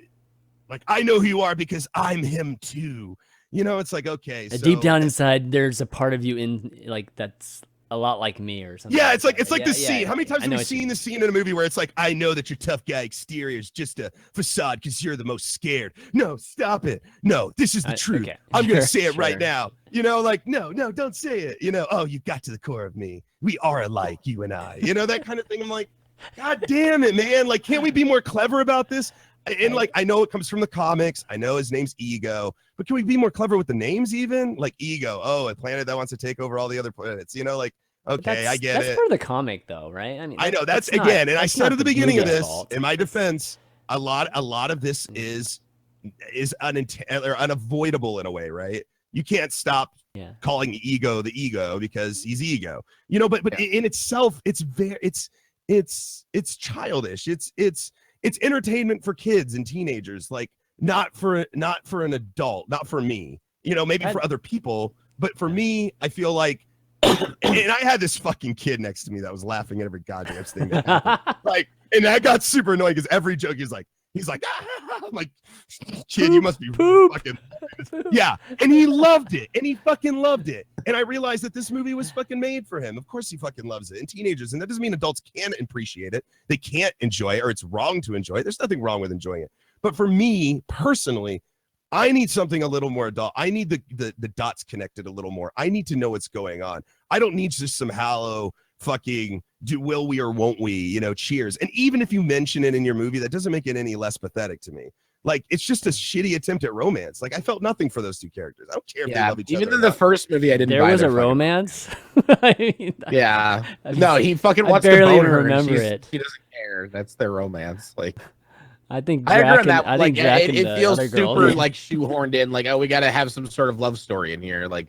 like, I know who you are because I'm him too. You know, it's like, okay. So, deep down inside, there's a part of you in like, that's a lot like me or something. Yeah, it's like the scene. How many times have we seen the scene in a movie where it's like, I know that your tough guy exterior is just a facade because you're the most scared. No, stop it. No, this is the truth. Okay. I'm gonna say it right now. You know, like, no, don't say it. You know, oh, you got to the core of me. We are alike, you and I. You know, that kind of thing. I'm like, God damn it, man. Like, can't we be more clever about this? And like, I know it comes from the comics. I know his name's Ego, but can we be more clever with the names even? Like Ego, oh, a planet that wants to take over all the other planets. You know, like, okay, I get it. That's part of the comic, though, right? I mean, I know that's again, and I said at the beginning of this, in my defense, a lot of this is unavoidable in a way, right? You can't stop calling Ego the Ego because he's Ego, you know. But in itself, it's childish. It's entertainment for kids and teenagers, like not for an adult, not for me, you know, maybe for other people, but for me, I feel like, and I had this fucking kid next to me that was laughing at every goddamn thing that happened. Like, and that got super annoying because every joke he's like, I'm like, kid, you must be fucking, yeah. And he loved it, and he fucking loved it. And I realized that this movie was fucking made for him. Of course he fucking loves it. And teenagers, and that doesn't mean adults can't appreciate it. They can't enjoy it, or it's wrong to enjoy it. There's nothing wrong with enjoying it. But for me personally, I need something a little more adult. I need the dots connected a little more. I need to know what's going on. I don't need just some hollow fucking will we or won't we, you know, cheers. And even if you mention it in your movie, that doesn't make it any less pathetic to me. Like, it's just a shitty attempt at romance. Like, I felt nothing for those two characters. I don't care if they love each other. Even in the first movie, I didn't. There was a romance. I mean, yeah. No, he fucking wants to bone her. Remember it. He doesn't care. That's their romance. Like, I think I agree on that. I think it feels super like shoehorned in. Like, oh, we got to have some sort of love story in here. Like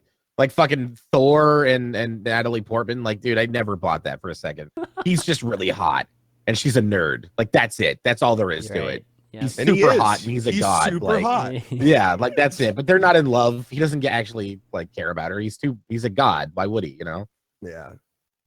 fucking Thor and Natalie Portman. Like, dude, I never bought that for a second. He's just really hot, and she's a nerd. Like, that's it. That's all there is to it. Yeah. He's super hot, and he's a god. Super hot. Yeah, like that's it. But they're not in love. He doesn't actually like care about her. He's a god. Why would he? You know? Yeah.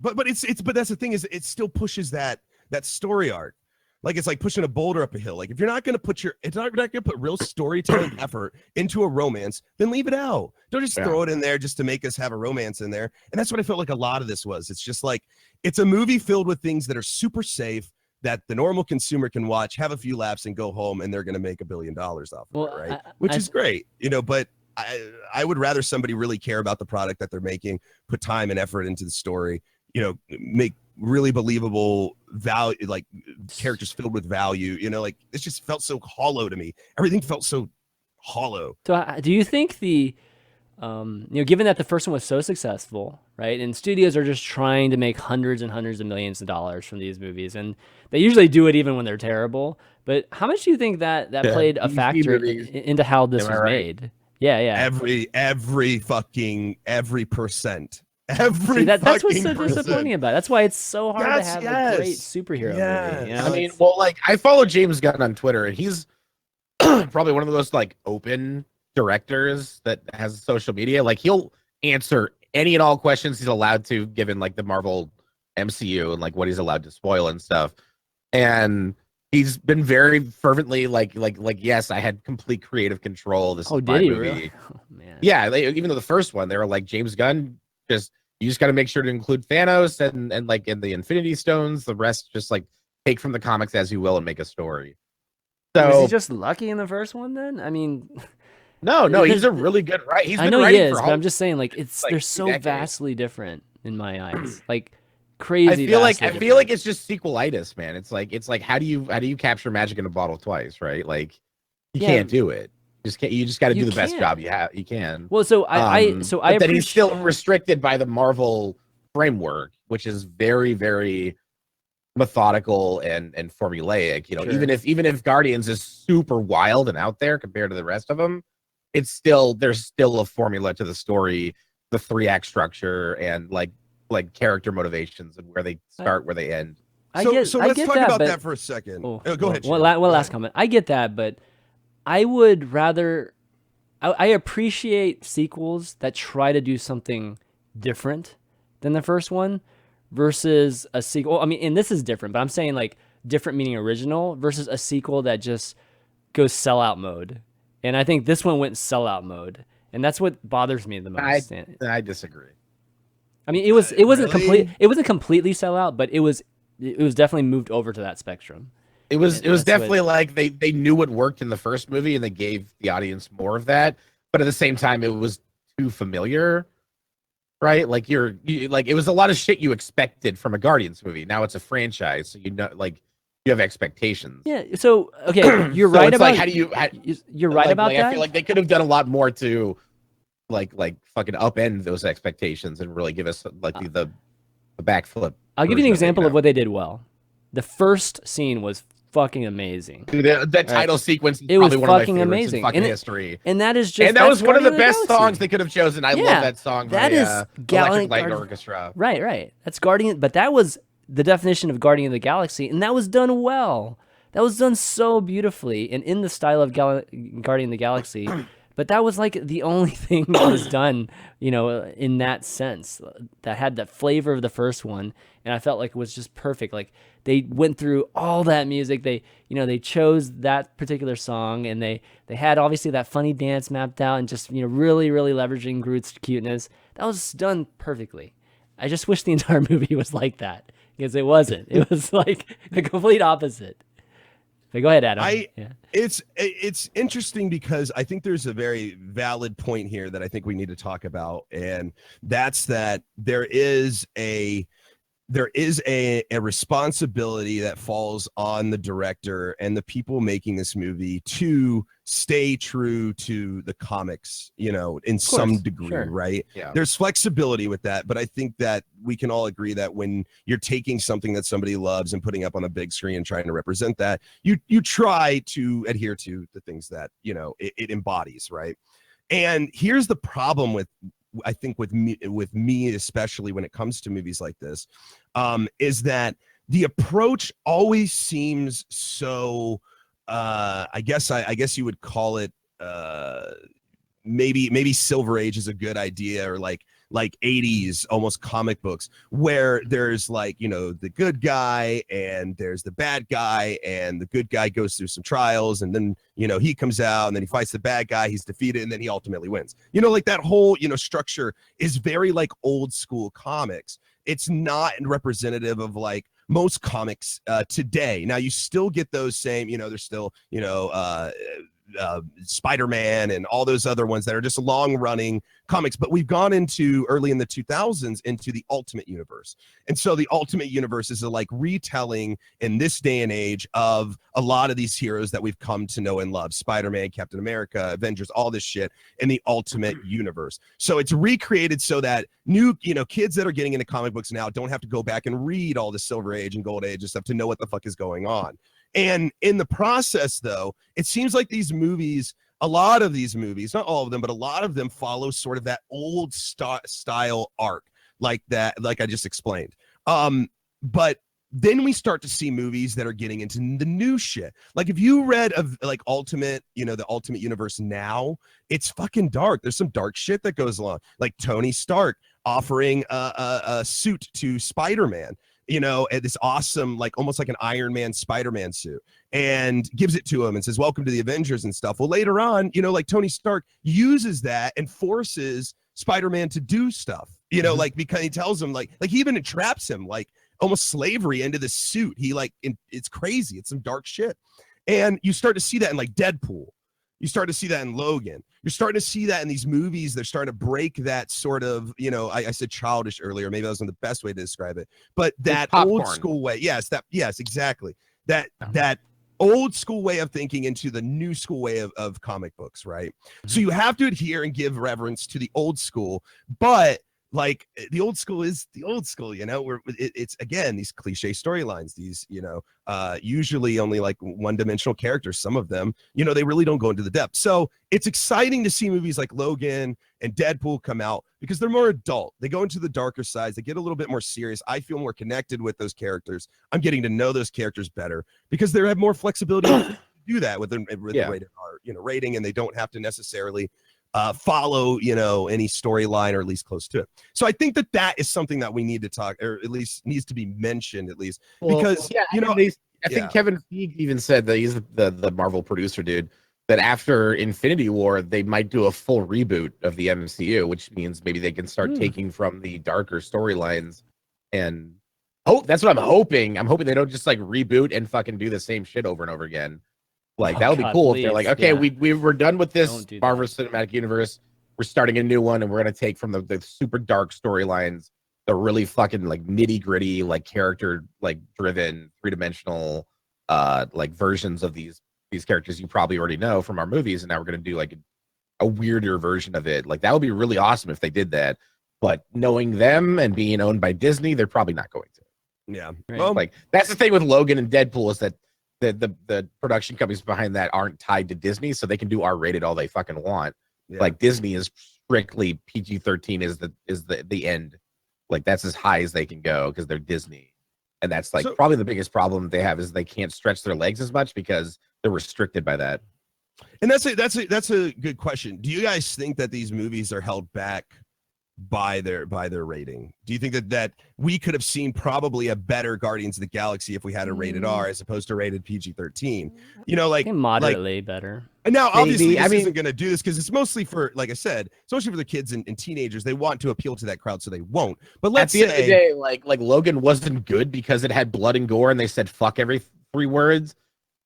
But that's the thing, is it still pushes that story arc. Like, it's like pushing a boulder up a hill. Like, if you're not going to put real storytelling effort into a romance, then leave it out. Don't just throw it in there just to make us have a romance in there. And that's what I felt like a lot of this was. It's just like, it's a movie filled with things that are super safe, that the normal consumer can watch, have a few laughs, and go home, and they're going to make $1 billion off of it, right? Which is great, you know. But I would rather somebody really care about the product that they're making, put time and effort into the story, you know, make really believable value, like characters filled with value, you know. Like, it just felt so hollow to me. Everything felt so hollow. So do you think the you know, given that the first one was so successful, right, and studios are just trying to make hundreds and hundreds of millions of dollars from these movies, and they usually do it even when they're terrible, but how much do you think that played a factor into how this was made? Yeah. Every percent. See, that's what's so disappointing about it. That's why it's so hard to have a great superhero movie. You know? I mean, well, like, I follow James Gunn on Twitter, and he's probably one of the most like open directors that has social media. Like, he'll answer any and all questions he's allowed to, given like the Marvel MCU and like what he's allowed to spoil and stuff. And he's been very fervently like yes, I had complete creative control. This is my movie. Really? Oh, man. Yeah, even though the first one, they were like, James Gunn, you just got to make sure to include Thanos and like in the Infinity Stones. The rest just like take from the comics as you will and make a story. Was he So just lucky in the first one then? I mean, no, he's there's- a really good writer. He's I been know he writing is, for but I'm whole, just saying, like, like they're 2 so decades. vastly different in my eyes, like I crazy. feel like vastly different. it's just sequelitis, man. It's like how do you capture magic in a bottle twice, right? Like you Yeah, can't do it. You just got to you do the best can't. job you can. Well, so I But then he's appreciate. still restricted by the Marvel framework, which is very, very methodical and formulaic. You know, Sure. even if Guardians is super wild and out there compared to the rest of them, it's still there's still a formula to the story, the 3-act structure, and like character motivations and where they start, where they end. So let's get talk that, about but that for a second. oh, Go ahead. one, Chan. one Go last ahead. comment. I get that, but I would rather. I appreciate sequels that try to do something different than the first one versus a sequel. I mean, and this is different, but I'm saying like different meaning original versus a sequel that just goes sellout mode. And I think this one went sellout mode, and that's what bothers me the most. I disagree. I mean, it wasn't Really? completely sellout, but it was definitely moved over to that spectrum. It was That's definitely like they knew what worked in the first movie and they gave the audience more of that, but at the same time it was too familiar, right? Like like it was a lot of shit you expected from a Guardians movie. Now it's a franchise, so you know, like you have expectations. Yeah. So okay, you're So right it's about. like how do you You're right about that. I feel like they could have done a lot more to like fucking upend those expectations and really give us like the backflip. I'll give you an version of it, example you of know? what they did well. The first scene was fucking amazing. Dude, that title sequence is It was probably one of my fucking favorites amazing. in fucking And history. And that is just And that that's was one of the Guardian best Galaxy. songs they could have chosen. I Yeah, love that song that by is Electric Light Guardian. Orchestra. Right. That's Guardian, but that was the definition of Guardian of the Galaxy, and that was done well. That was done so beautifully and in the style of Guardian of the Galaxy. But that was like the only thing that was done, in that sense that had that flavor of the first one, and I felt like it was just perfect. Like they went through all that music. They chose that particular song, and they had obviously that funny dance mapped out, and just really really leveraging Groot's cuteness. That was done perfectly. I just wish the entire movie was like that, because it wasn't. It was like the complete opposite. But go ahead, Adam. It's interesting because I think there's a very valid point here that I think we need to talk about, and that's that there is a responsibility that falls on the director and the people making this movie to stay true to the comics, in some degree, sure. right? Yeah. There's flexibility with that, but I think that we can all agree that when you're taking something that somebody loves and putting up on a big screen and trying to represent that, you try to adhere to the things that, it embodies, right? And here's the problem with me, especially when it comes to movies like this, is that the approach always seems so, I guess you would call it, maybe Silver Age is a good idea, or like 80s almost comic books, where there's the good guy and there's the bad guy, and the good guy goes through some trials, and then he comes out and then he fights the bad guy, he's defeated, and then he ultimately wins. Like that whole structure is very like old school comics. It's not representative of like most comics today. Now you still get those same, there's still Spider-Man and all those other ones that are just long running comics, but we've gone into early in the 2000s into the Ultimate Universe. And so the Ultimate Universe is a like retelling in this day and age of a lot of these heroes that we've come to know and love: Spider-Man, Captain America, Avengers, all this shit in the Ultimate Universe. So it's recreated so that new, kids that are getting into comic books now don't have to go back and read all the Silver Age and Gold Age and stuff to know what the fuck is going on. And in the process, though, it seems like a lot of these movies, not all of them, but a lot of them follow sort of that old style arc, like that, like I just explained. But then we start to see movies that are getting into the new shit. Like if you read of like Ultimate, the Ultimate Universe now, it's fucking dark. There's some dark shit that goes along, like Tony Stark offering a suit to Spider-Man, this awesome, like almost like an Iron Man Spider-Man suit, and gives it to him and says, "Welcome to the Avengers" and stuff. Well, later on, like Tony Stark uses that and forces Spider-Man to do stuff, like because he tells him like he even entraps him, like almost slavery into the suit. He it's crazy. It's some dark shit. And you start to see that in like Deadpool. You start to see that in Logan. You're starting to see that in these movies. They're starting to break that sort of, I said childish earlier. Maybe that wasn't the best way to describe it, but that old school way. Yes, exactly. That old school way of thinking into the new school way of comic books, right? So you have to adhere and give reverence to the old school, but like the old school is the old school, where it's again these cliche storylines, these usually only like one-dimensional characters. Some of them, they really don't go into the depth. So it's exciting to see movies like Logan and Deadpool come out because they're more adult. They go into the darker sides. They get a little bit more serious. I feel more connected with those characters. I'm getting to know those characters better because they have more flexibility to do that with the rated R, rating, and they don't have to necessarily follow any storyline or at least close to it. So I think that is something that we need to talk, or at least needs to be mentioned, at least because I think Kevin Feige even said that he's the Marvel producer dude, that after Infinity War they might do a full reboot of the MCU, which means maybe they can start taking from the darker storylines. And that's what I'm hoping. I'm hoping they don't just like reboot and fucking do the same shit over and over again. Like that would be cool if they're like, okay, we're done with this Marvel Cinematic Universe. We're starting a new one, and we're gonna take from the super dark storylines, the really fucking like nitty gritty, like character like driven, 3-dimensional like versions of these characters you probably already know from our movies, and now we're gonna do like a weirder version of it. Like that would be really awesome if they did that. But knowing them and being owned by Disney, they're probably not going to. Yeah, well, like that's the thing with Logan and Deadpool, is that the production companies behind that aren't tied to Disney, so they can do R-rated all they fucking want. Yeah. Like Disney is strictly PG-13 is the end. Like that's as high as they can go because they're Disney, and that's like probably the biggest problem they have is they can't stretch their legs as much because they're restricted by that. And that's a good question. Do you guys think that these movies are held back by their rating? Do you think that we could have seen probably a better Guardians of the Galaxy if we had a rated R as opposed to rated PG-13? Like moderately better. And now obviously this isn't going to do this because it's mostly for, like I said, especially for the kids and teenagers. They want to appeal to that crowd, so they won't. But let's say at the end of the day, like Logan wasn't good because it had blood and gore and they said fuck every 3 words.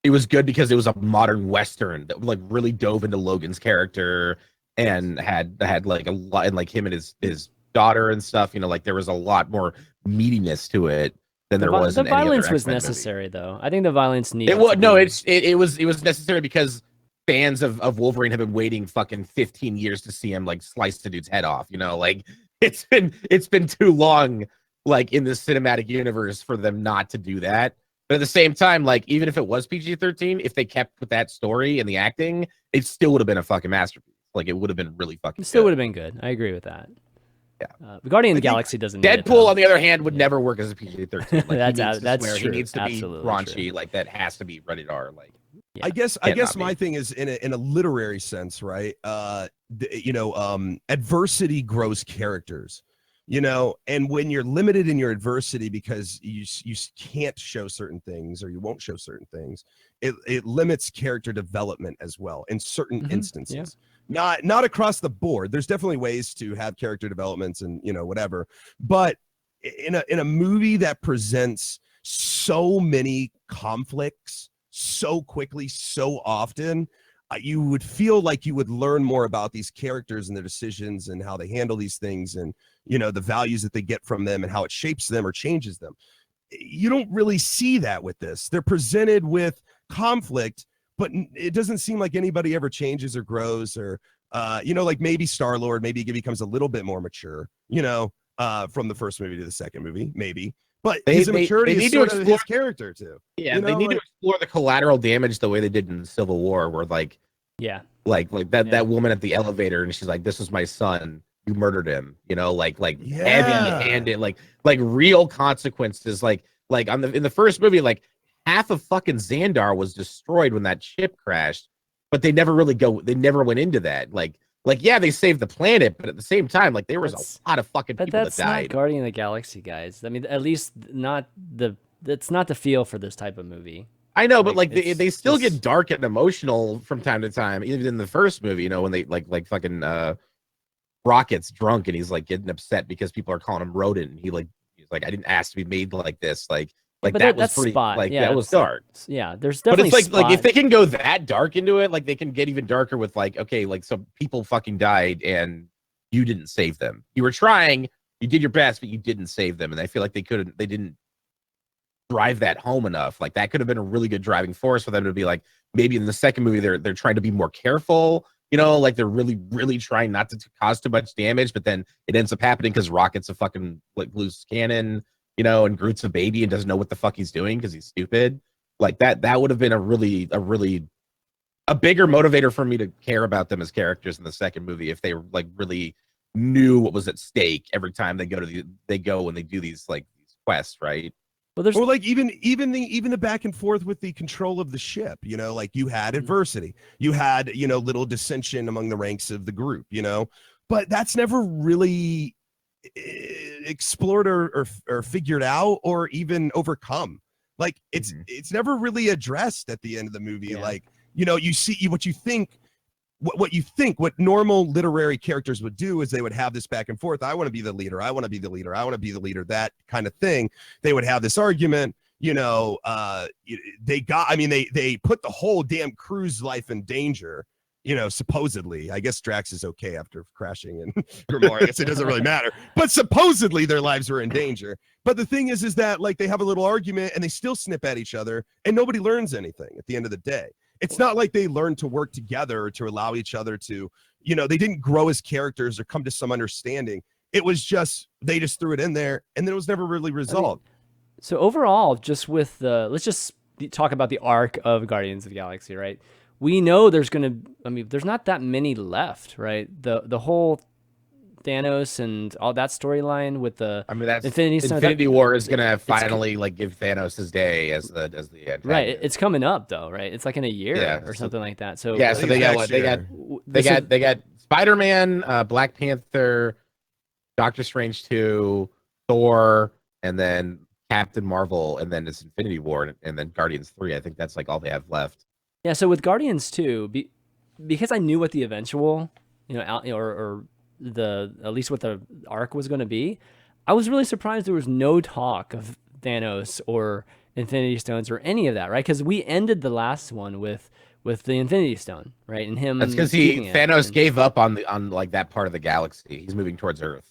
It was good because it was a modern Western that like really dove into Logan's character and had like a lot, and like him and his daughter and stuff, like there was a lot more meatiness to it than there was. The violence was necessary, though. I think the violence needed. It was necessary because fans of Wolverine have been waiting fucking 15 years to see him like slice the dude's head off. Like it's been too long, like in the cinematic universe, for them not to do that. But at the same time, like even if it was PG-13, if they kept with that story and the acting, it still would have been a fucking masterpiece. Like it would have been really fucking. It still would have been good. I agree with that. Yeah. Guardian of the Galaxy doesn't. Deadpool, on the other hand, would never work as a PG-13. Like, that's true. He needs to be absolutely raunchy. True. Like that has to be rated R. Like I guess my thing is in a literary sense, right? Adversity grows characters. And when you're limited in your adversity because you can't show certain things or you won't show certain things, it limits character development as well in certain instances. Yeah. Not across the board. There's definitely ways to have character developments and whatever, but in a movie that presents so many conflicts so quickly, so often, you would feel like you would learn more about these characters and their decisions and how they handle these things and the values that they get from them and how it shapes them or changes them. You don't really see that with this. They're presented with conflict, but it doesn't seem like anybody ever changes or grows or like maybe Star-Lord, maybe he becomes a little bit more mature, from the first movie to the second movie, maybe. But his immaturity is sort of his character too. Yeah, they need to explore the collateral damage the way they did in Civil War, where like that woman at the elevator and she's like, "This is my son. You murdered him." Heavy-handed, like real consequences. Like in the first movie, like half of fucking Xandar was destroyed when that ship crashed, but they never went into that. Like, yeah, they saved the planet, but at the same time, like there was a lot of fucking people that died. But that's not Guardian of the Galaxy, guys. I mean, at least that's not the feel for this type of movie. I know, but like they still get dark and emotional from time to time, even in the first movie, when they like fucking Rocket's drunk and he's like getting upset because people are calling him rodent, and he's like, I didn't ask to be made like this. Like Like but that was that's pretty spot. like Yeah, that was that's- dark. Yeah, there's But definitely it's like if they spot. can go that dark into it, like they can get even darker with like, okay, like some people fucking died and you didn't save them. You were trying, you did your best, but you didn't save them. And I feel like they didn't drive that home enough. Like that could have been a really good driving force for them to be like, maybe in the second movie they're trying to be more careful, you know, like they're really trying not to cause too much damage, but then it ends up happening because Rocket's a fucking like loose cannon, you know, and Groot's a baby and doesn't know what the fuck he's doing because he's stupid. Like that would have been a bigger motivator for me to care about them as characters in the second movie if they like really knew what was at stake every time they go when they do these like these quests, right? Well, there's Or like even the back and forth with the control of the ship, you know, like you had adversity, you had, you know, little dissension among the ranks of the group, you know, but that's never really explored or figured out or even overcome. Like it's never really addressed at the end of the movie. Yeah. Like, you know, you see what you think. What normal literary characters would do is they would have this back and forth. I want to be the leader. I want to be the leader. I want to be the leader. That kind of thing. They would have this argument. You know, they put the whole damn crew's life in danger. You know, supposedly. I guess Drax is okay after crashing, and Gamora, I guess it doesn't really matter. But supposedly their lives were in danger. But the thing is that like they have a little argument and they still snip at each other, and nobody learns anything at the end of the day. It's not like they learned to work together or to allow each other to, you know, they didn't grow as characters or come to some understanding. It was just, they just threw it in there and then it was never really resolved. So overall, just with let's just talk about the arc of Guardians of the Galaxy, right? We know there's there's not that many left, right? The whole Thanos and all that storyline with the That's Infinity War is gonna finally like give Thanos his day as the antagonist. Right. It's coming up though, right? It's like in a year or something like that. So yeah, so they got Spider-Man, Black Panther, Doctor Strange 2, Thor, and then Captain Marvel, and then it's Infinity War, and then Guardians 3. I think that's like all they have left. Yeah. So with Guardians 2, because I knew what the eventual, or at least what the arc was going to be, I was really surprised there was no talk of Thanos or Infinity Stones or any of that, right? Because we ended the last one with the Infinity Stone, right? And him. That's because Thanos gave up on like that part of the galaxy. He's moving towards Earth.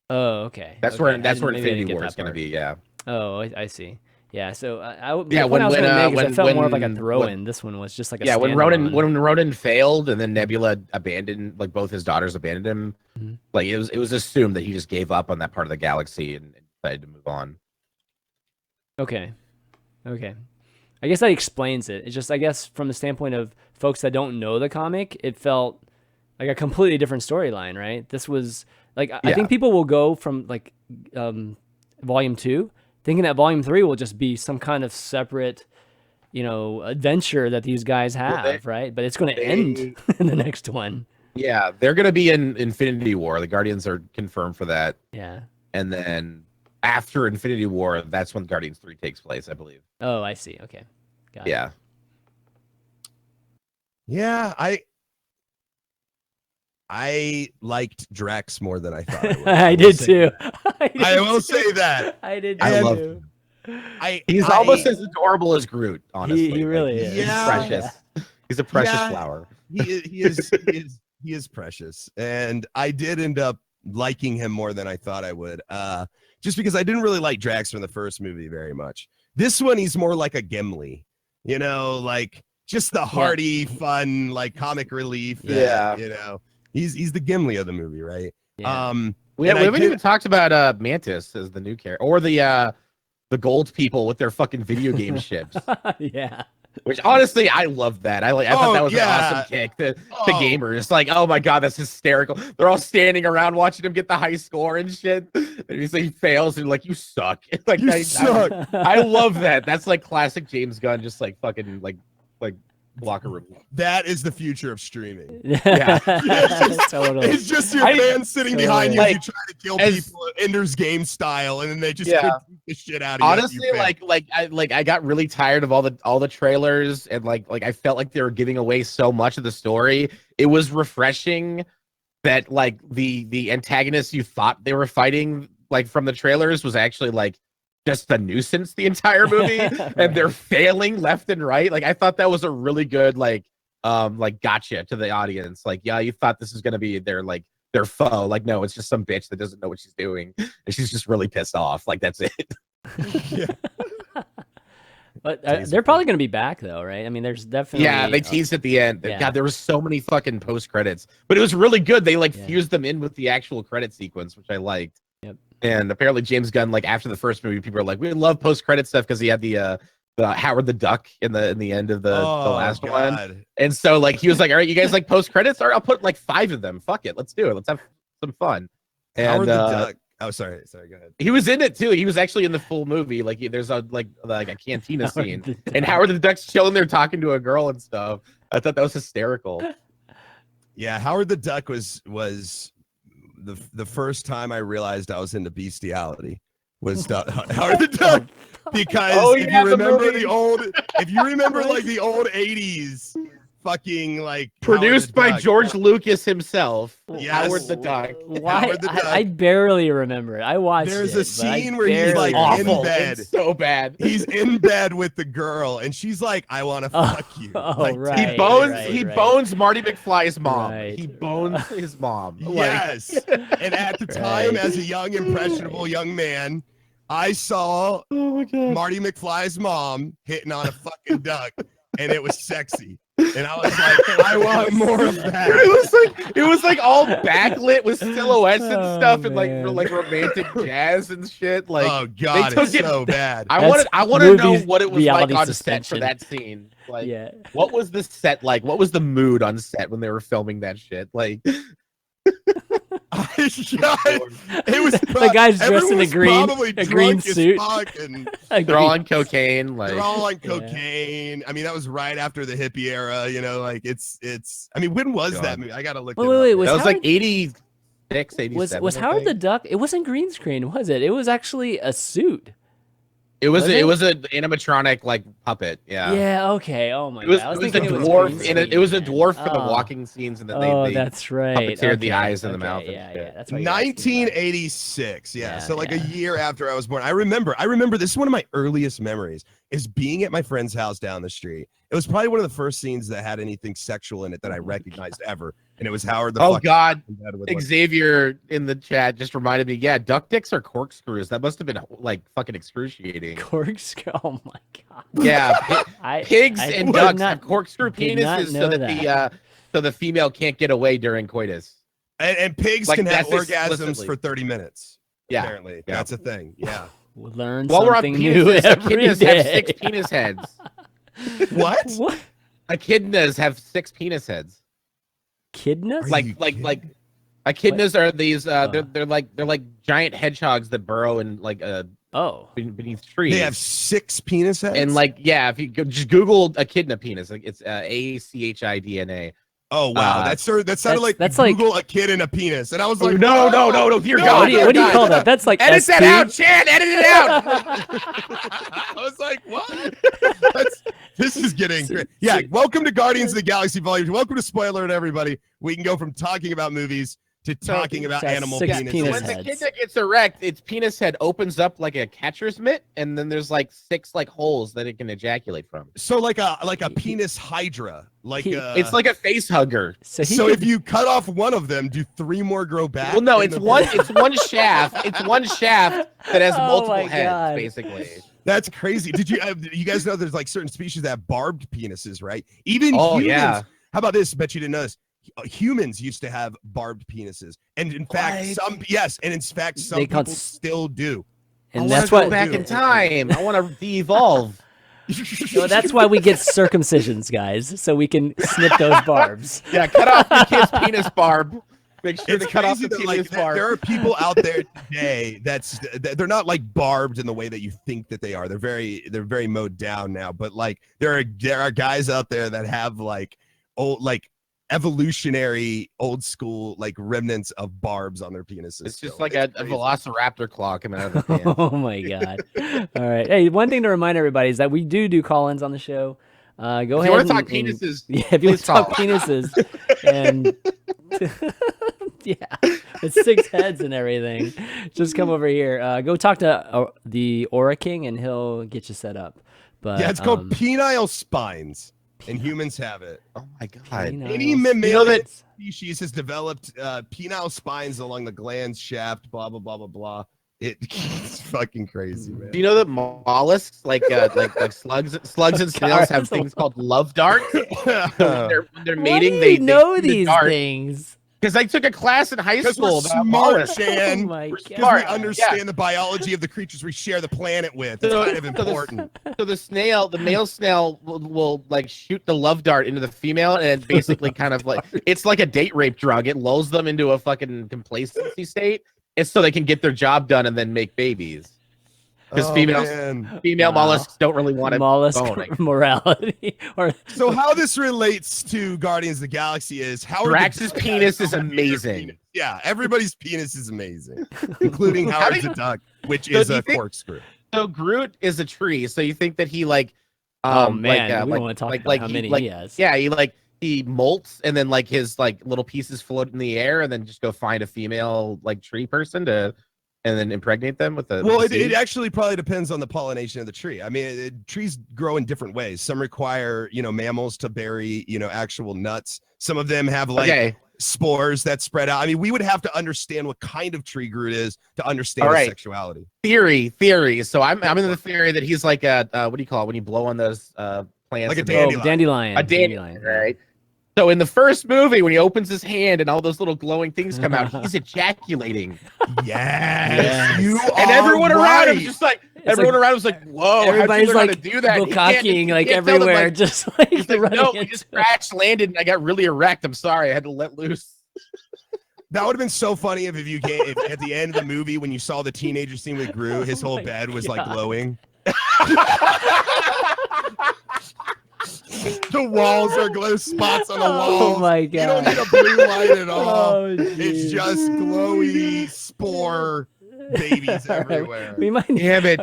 Oh, okay. That's where Infinity War is going to be. Yeah. Oh, I see. Yeah, so when it felt more of like a throw-in. This one was just like a when Ronan failed and then Nebula abandoned, like both his daughters abandoned him, like it was assumed that he just gave up on that part of the galaxy and decided to move on. Okay. I guess that explains it. It's just, I guess, from the standpoint of folks that don't know the comic, it felt like a completely different storyline, right? This was like I think people will go from like Volume 2 thinking that Volume 3 will just be some kind of separate, adventure that these guys have, right? But it's going to end in the next one. Yeah, they're going to be in Infinity War. The Guardians are confirmed for that. Yeah. And then after Infinity War, that's when Guardians 3 takes place, I believe. Oh, I see. Okay. Got it. Yeah. Yeah, I liked Drax more than I thought I would. I did too. I will say that. I did too. I love him. He's almost as adorable as Groot, honestly. He really is. He's precious. He's a precious flower. He is precious. And I did end up liking him more than I thought I would. Just because I didn't really like Drax from the first movie very much. This one, he's more like a Gimli, like just the hearty, fun, like comic relief. He's the Gimli of the movie, right? Yeah. We haven't even talked about Mantis as the new character, or the gold people with their fucking video game ships. Yeah. Which honestly, I love that. I thought that was an awesome kick to gamers. Like, oh my god, that's hysterical. They're all standing around watching him get the high score and shit. And he fails and like, you suck. Like, you suck. I love that. That's like classic James Gunn, just like fucking like locker room. That is the future of streaming. Yeah. Totally. It's just your fans sitting behind you, you try to kill people Ender's Game style, and then they just critique the shit out of you. Honestly, I got really tired of all the trailers, and like I felt like they were giving away so much of the story. It was refreshing that like the antagonists you thought they were fighting like from the trailers was actually like just a nuisance the entire movie, and they're failing left and right. Like I thought that was a really good like gotcha to the audience. Like, yeah, you thought this is gonna be their foe. Like, no, it's just some bitch that doesn't know what she's doing, and she's just really pissed off. Like, that's it. Yeah. But they're probably going to be back, though, right? I mean, there's definitely... Yeah, they teased at the end. Yeah. God, there was so many fucking post-credits. But it was really good. They, Yeah. fused them in with the actual credit sequence, which I liked. Yep. And apparently James Gunn, after the first movie, people are like, we love post-credit stuff because he had the Howard the Duck in the end of the last one. And so, he was like, all right, you guys like post-credits? All right, I'll put, 5 of them. Fuck it. Let's do it. Let's have some fun. And, Howard the Duck. Oh, sorry. Go ahead. He was in it too. He was actually in the full movie. There's a cantina scene, and Howard the Duck's chilling there talking to a girl and stuff. I thought that was hysterical. Yeah, Howard the Duck was the first time I realized I was into bestiality. Was Howard the Duck, because if you remember the old 80s. Fucking Produced by George Lucas himself. Yes. Howard the Duck. Why? Howard the Duck. I barely remember it. I watched There's it. a scene where barely he's remember in it. bed. It's so bad. He's in bed with the girl, and she's like, "I want to fuck you." Right. He bones. right, he right. bones Marty McFly's mom. Right. He bones his mom. Yes. And at the time, as a young, impressionable young man, I saw Oh my god. Marty McFly's mom hitting on a fucking duck, and it was sexy. And I was like, I want more of that. It was all backlit with silhouettes and stuff, and man. romantic jazz and shit. Oh god, took it's so bad. I want to know what it was like reality on suspension. set for that scene. Yeah. What was the set like? What was the mood on set when they were filming that shit? It was The guy's dressed in a green drunk as suit. fuck, and They're all on cocaine. they're all on cocaine. I mean, that was right after the hippie era. It's. I mean, when was that movie? I gotta look. Wait, that was Howard- 86, 87. Was I Howard the think. Duck? It wasn't green screen, was it? It was actually a suit. It was Was it it? was an animatronic puppet. Yeah. Yeah. Okay. Oh my It was, god. I was it was a thinking dwarf green in it. screen, It was a man. dwarf for the Oh. walking scenes, and then Oh, they that's right. puppeteered the eyes and the mouth and Yeah, shit. yeah. That's right. you're asking about. 1986. Yeah. So Yeah. a year after I was born. I remember this is one of my earliest memories is being at my friend's house down the street. It was probably one of the first scenes that had anything sexual in it that I recognized ever. And it was Howard the Oh fucking god. in bed with Xavier in the chat just reminded me, yeah, duck dicks are corkscrews. That must have been fucking excruciating. Corkscrew. Oh my god. Yeah, pigs I and did ducks not- have corkscrew did not penises know so that that. the female can't get away during coitus. and pigs Like, can have that's orgasms explicitly. for 30 minutes. Yeah. Apparently. Yeah. That's a thing. Yeah. We'll learn While we're on something new penises, every echidnas have day. 6 penis heads. What? What? Echidnas have 6 penis heads. Kidneys? Are you Echidnas are these Oh. they're like giant hedgehogs that burrow in Oh. beneath trees. They have 6 penis heads? and if you just Google echidna penis, it's ACHIDNA. oh wow, that sounded like that's Google a kid and a penis, and I was like, No, dear God, What do you God. call that? That's like Edit SP? that out, Chan. Edit it out. I was like, what? This is getting great. Yeah, welcome to Guardians of the Galaxy Volume 2. Welcome to Spoiler Alert, everybody. We can go from talking about movies to talking about that's animal 6 penises. penis When the heads. echidna gets erect, its penis head opens up like a catcher's mitt, and then there's 6 holes that it can ejaculate from. So like a penis hydra. It's like a face hugger. So, he So could- if you cut off one of them, do 3 more grow back? Well, no, in it's the- one. It's one shaft. It's one shaft that has Oh multiple my heads, God. basically. That's crazy. Did you guys know there's certain species that have barbed penises, right? Even Oh, humans. yeah. How about this? Bet you didn't know this. Humans used to have barbed penises, and in fact, some They call people it still do. and I that's wanna what go back in time. I want to de-evolve. so that's why we get circumcisions, guys, so we can snip those barbs. Yeah, cut off your kid's penis barb. Make sure It's to cut off crazy the that penis barb. there are people out there today they're not barbed in the way that you think that they are. They're very mowed down now, but there are guys out there that have old evolutionary old school remnants of barbs on their penises. It's just still. like a It's crazy. velociraptor claw coming out of the pants. Oh my god! All right. Hey, one thing to remind everybody is that we do call-ins on the show. Go If ahead. you want to talk and- penises, yeah, if you want please to talk call. penises, and Yeah, with 6 heads and everything. Just come over here. Go talk to the Aura King, and he'll get you set up. But Yeah, it's called penile spines, and humans have it. Oh my god. Any penile mammalian spines. species has developed penile spines along the glands shaft, blah, blah, blah, blah, blah. It's fucking crazy, man. Do you know that mollusks, like slugs and snails, have things called love darts? So when they're Why mating, do you know shoot a these dart. things? Because I took a class in high Because school we're about smart, mollusks. Chan. Oh my We're god! Because smart. we understand the biology of the creatures we share the planet with. It's kind of important. So the male snail will like shoot the love dart into the female, and basically kind of like it's like a date rape drug. It lulls them into a fucking complacency state, and so they can get their job done and then make babies. Because Oh, female man. mollusks don't really want to mollusk bone. I guess. morality. Or So how this relates to Guardians of the Galaxy is how Drax's penis is amazing. Yeah, everybody's penis is amazing, including Howard the Duck, which So is do you a think- corkscrew. So Groot is a tree. So you think that he like oh man, like, we don't want to talk about like how he- many like- he has. yeah, he molts and then like his like little pieces float in the air and then just go find a female like tree person to and then impregnate them with the Well, with the it seed? actually probably depends on the pollination of the tree. I mean, trees grow in different ways. Some require, mammals to bury, actual nuts. Some of them have like okay. spores that spread out. I mean, we would have to understand what kind of tree Groot is to understand All his right. sexuality. Theory. So I'm in the theory that he's like a what do you call it when you blow on those plants? Like a and- dandelion. Dandelion. A dandelion, right? So in the first movie, when he opens his hand and all those little glowing things come out, he's ejaculating. Yes, you are And everyone around him right. is just like, It's everyone around him is like, whoa, Everybody's how'd you learn like how to do that? And he can't- bukkake he like can't tell them, everywhere, like- just like He's like, running no, we into just it. crash landed and I got really erect. I'm sorry, I had to let loose. That would have been so funny if you came if at the end of the movie when you saw the teenager scene with Gru, his whole my bed was like God. glowing. The walls are glow spots on the walls. Oh my You don't god! need a blue light at all. Oh, It's jeez. just glowy spore babies All right, everywhere. We might, Damn it.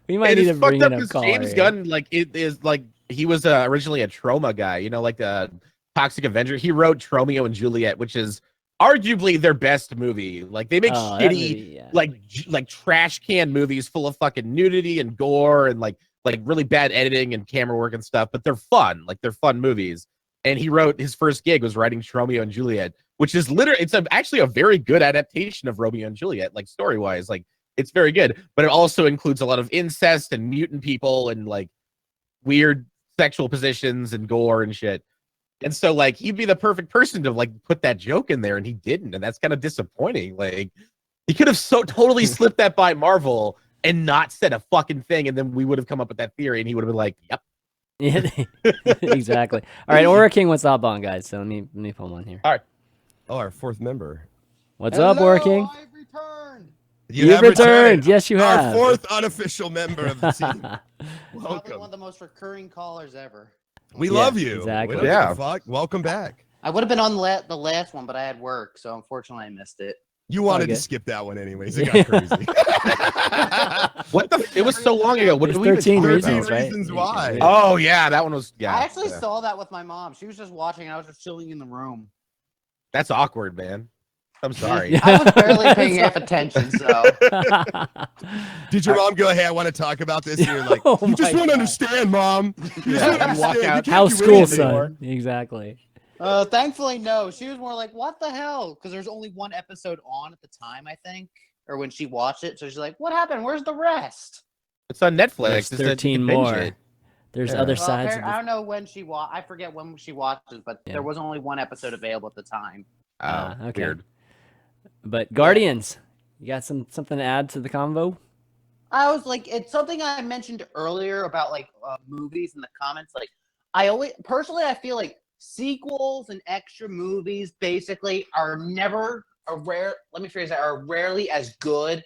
we might It need is to bring fucked up in a because caller. James here. Gunn, like, it is like he was originally a Trauma guy, like the Toxic Avenger. He wrote Tromeo and Juliet, which is arguably their best movie. Like they make Oh, that shitty, movie, yeah. like trash can movies full of fucking nudity and gore and like really bad editing and camera work and stuff, but they're fun. Like they're fun movies. And he wrote his first gig was writing Tromeo and Juliet, which is literally actually a very good adaptation of Romeo and Juliet, like story wise. Like it's very good, but it also includes a lot of incest and mutant people and like weird sexual positions and gore and shit. And so like he'd be the perfect person to like put that joke in there, and he didn't, and that's kind of disappointing. Like he could have so totally slipped that by Marvel and not said a fucking thing, and then we would have come up with that theory, and he would have been like, "Yep." Yeah, exactly. All right, Aura King, what's up on, guys? So let me pull one here. Oh, our fourth member. What's up, Aura King? I've returned. You've have returned. Yes, you Our have. fourth unofficial member of the team. Probably Welcome. one of the most recurring callers ever. We Yeah, love you. exactly. We don't Yeah. give a fuck. Welcome back. I would have been on the last one, but I had work, so unfortunately I missed it. You wanted Okay. to skip that one anyways. It got crazy. What the? It was so long ago. What There's did we even 13 talk about? reasons, right? Reasons why. Oh yeah, that one was yeah. I actually yeah. saw that with my mom. She was just watching, and I was just chilling in the room. That's awkward, man. I'm sorry. Yeah. I was barely paying That's half attention, so Did your mom go, hey, I want to talk about this? And you're like, Oh you just my don't God. understand, Mom. You just Yeah, don't you walk understand. out. You can't How's do school, anything." son? Exactly. thankfully no. She was more like, "What the hell?" Because there's only one episode on at the time, I think, or when she watched it. So she's like, "What happened? Where's the rest?" It's on Netflix. There's It's a- you 13 can binge more. it. There's Yeah. other Well, sides. Of I the... don't know when she I forget when she watches, but Yeah. there was only one episode available at the time. Oh, Okay. weird. But Guardians, you got something to add to the convo? I was like, it's something I mentioned earlier about like movies in the comments. Like, I always personally, I feel like sequels and extra movies basically are never Let me phrase that: are rarely as good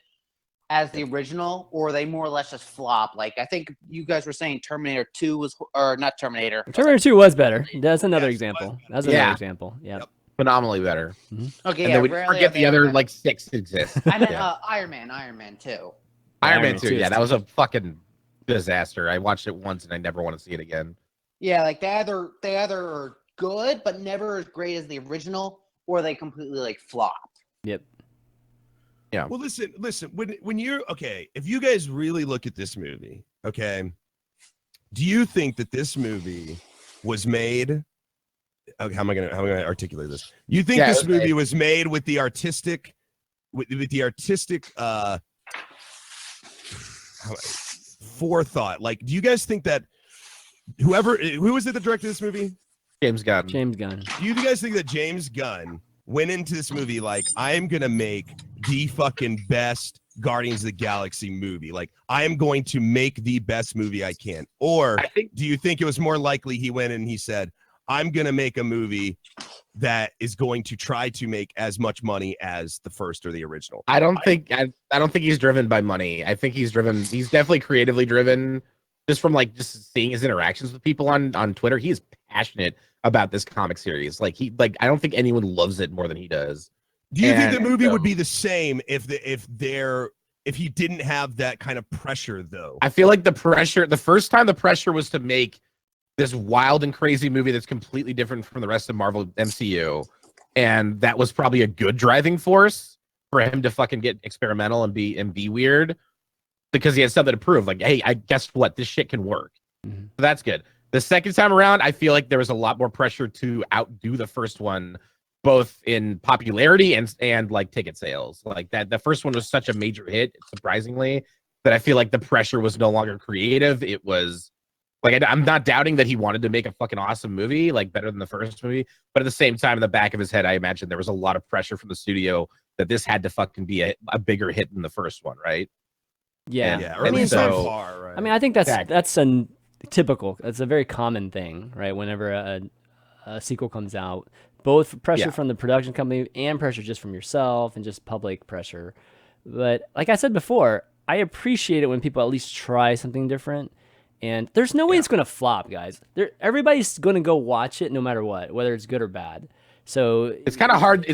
as the original, or they more or less just flop. Like I think you guys were saying Terminator 2 was, or not Terminator. Terminator 2 was better. That's another Yes, example. was That's better. another Yeah. example. Yep. Yep. Phenomenally better. Okay, And yeah, then we rarely forget the available. other like 6 exist. I meant Yeah. Iron Man 2. Iron Iron Man Man 2. 2 Yeah, is that was a fucking disaster. I watched it once and I never want to see it again. Yeah, like they either are good but never as great as the original, or they completely like flop. Yep. Yeah. Well, listen. When you're okay, if you guys really look at this movie, okay, do you think that this movie was made? Okay, how am I gonna articulate this? You think this movie was made with the artistic, with the artistic forethought? Like, do you guys think that who was it that directed this movie? James Gunn. James Gunn. Do you guys think that James Gunn went into this movie like, I'm gonna make the fucking best Guardians of the Galaxy movie? Like, I am going to make the best movie I can. Or do you think it was more likely he went and he said, I'm gonna make a movie that is going to try to make as much money as the first or the original? I don't think he's driven by money. I think he's definitely creatively driven, just from like just seeing his interactions with people on Twitter. He is passionate about this comic series. I don't think anyone loves it more than he does. Do you think the movie would be the same if he didn't have that kind of pressure though? I feel like the first time the pressure was to make this wild and crazy movie that's completely different from the rest of Marvel MCU, and that was probably a good driving force for him to fucking get experimental and be weird, because he had something to prove. Like, hey, I guess what, this shit can work. Mm-hmm. So that's good. The second time around, I feel like there was a lot more pressure to outdo the first one, both in popularity and like ticket sales. Like that, the first one was such a major hit, surprisingly, that I feel like the pressure was no longer creative. It was like, I'm not doubting that he wanted to make a fucking awesome movie, like better than the first movie. But at the same time, in the back of his head, I imagine there was a lot of pressure from the studio that this had to fucking be a bigger hit than the first one, right? Yeah. Or at least so far, right? I mean, I think that's a typical. It's a very common thing, right? Whenever a sequel comes out, both pressure from the production company and pressure just from yourself and just public pressure. But like I said before, I appreciate it when people at least try something different. And there's no way it's going to flop, guys. Everybody's going to go watch it no matter what, whether it's good or bad. So it's kind of hard.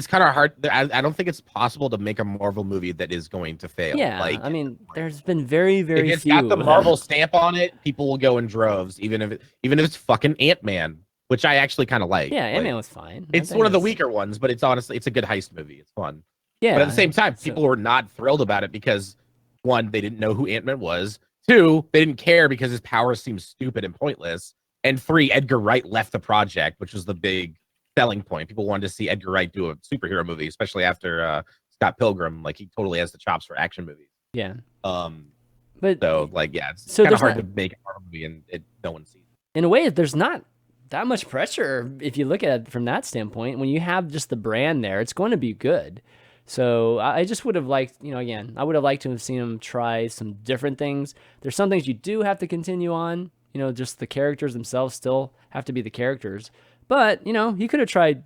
I don't think it's possible to make a Marvel movie that is going to fail. Yeah, like, I mean, there's been very, very if it's few. got the Marvel stamp on it, people will go in droves, even if it's fucking Ant-Man, which I actually kind of like. Yeah, Ant-Man was fine. It's one of the weaker ones, but it's honestly, it's a good heist movie. It's fun. Yeah. But at the same time, people were not thrilled about it because, one, they didn't know who Ant-Man was. Two, they didn't care because his powers seemed stupid and pointless. And three, Edgar Wright left the project, which was the big selling point. People wanted to see Edgar Wright do a superhero movie, especially after Scott Pilgrim. Like, he totally has the chops for action movies. Yeah. But so like, yeah, it's so kind of hard to make a Marvel movie and no one sees it. In a way, there's not that much pressure if you look at it from that standpoint. When you have just the brand there, it's going to be good. So I just would have liked, again, I would have liked to have seen him try some different things. There's some things you do have to continue on. Just the characters themselves still have to be the characters. But, he could have tried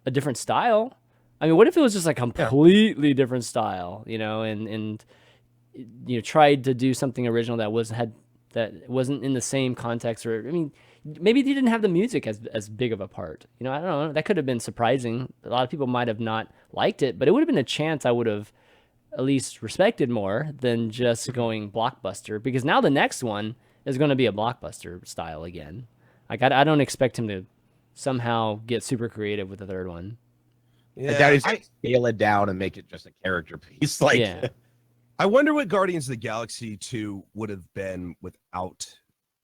a different style. I mean, what if it was just a completely different style, and tried to do something original that wasn't in the same context, or, I mean, maybe they didn't have the music as big of a part. I don't know. That could have been surprising. A lot of people might have not liked it, but it would have been a chance I would have at least respected more than just going blockbuster, because now the next one is going to be a blockbuster style again. Like, I don't expect him to somehow get super creative with the third one. Yeah, I doubt he's gonna scale it down and make it just a character piece. Like, yeah. I wonder what Guardians of the Galaxy 2 would have been without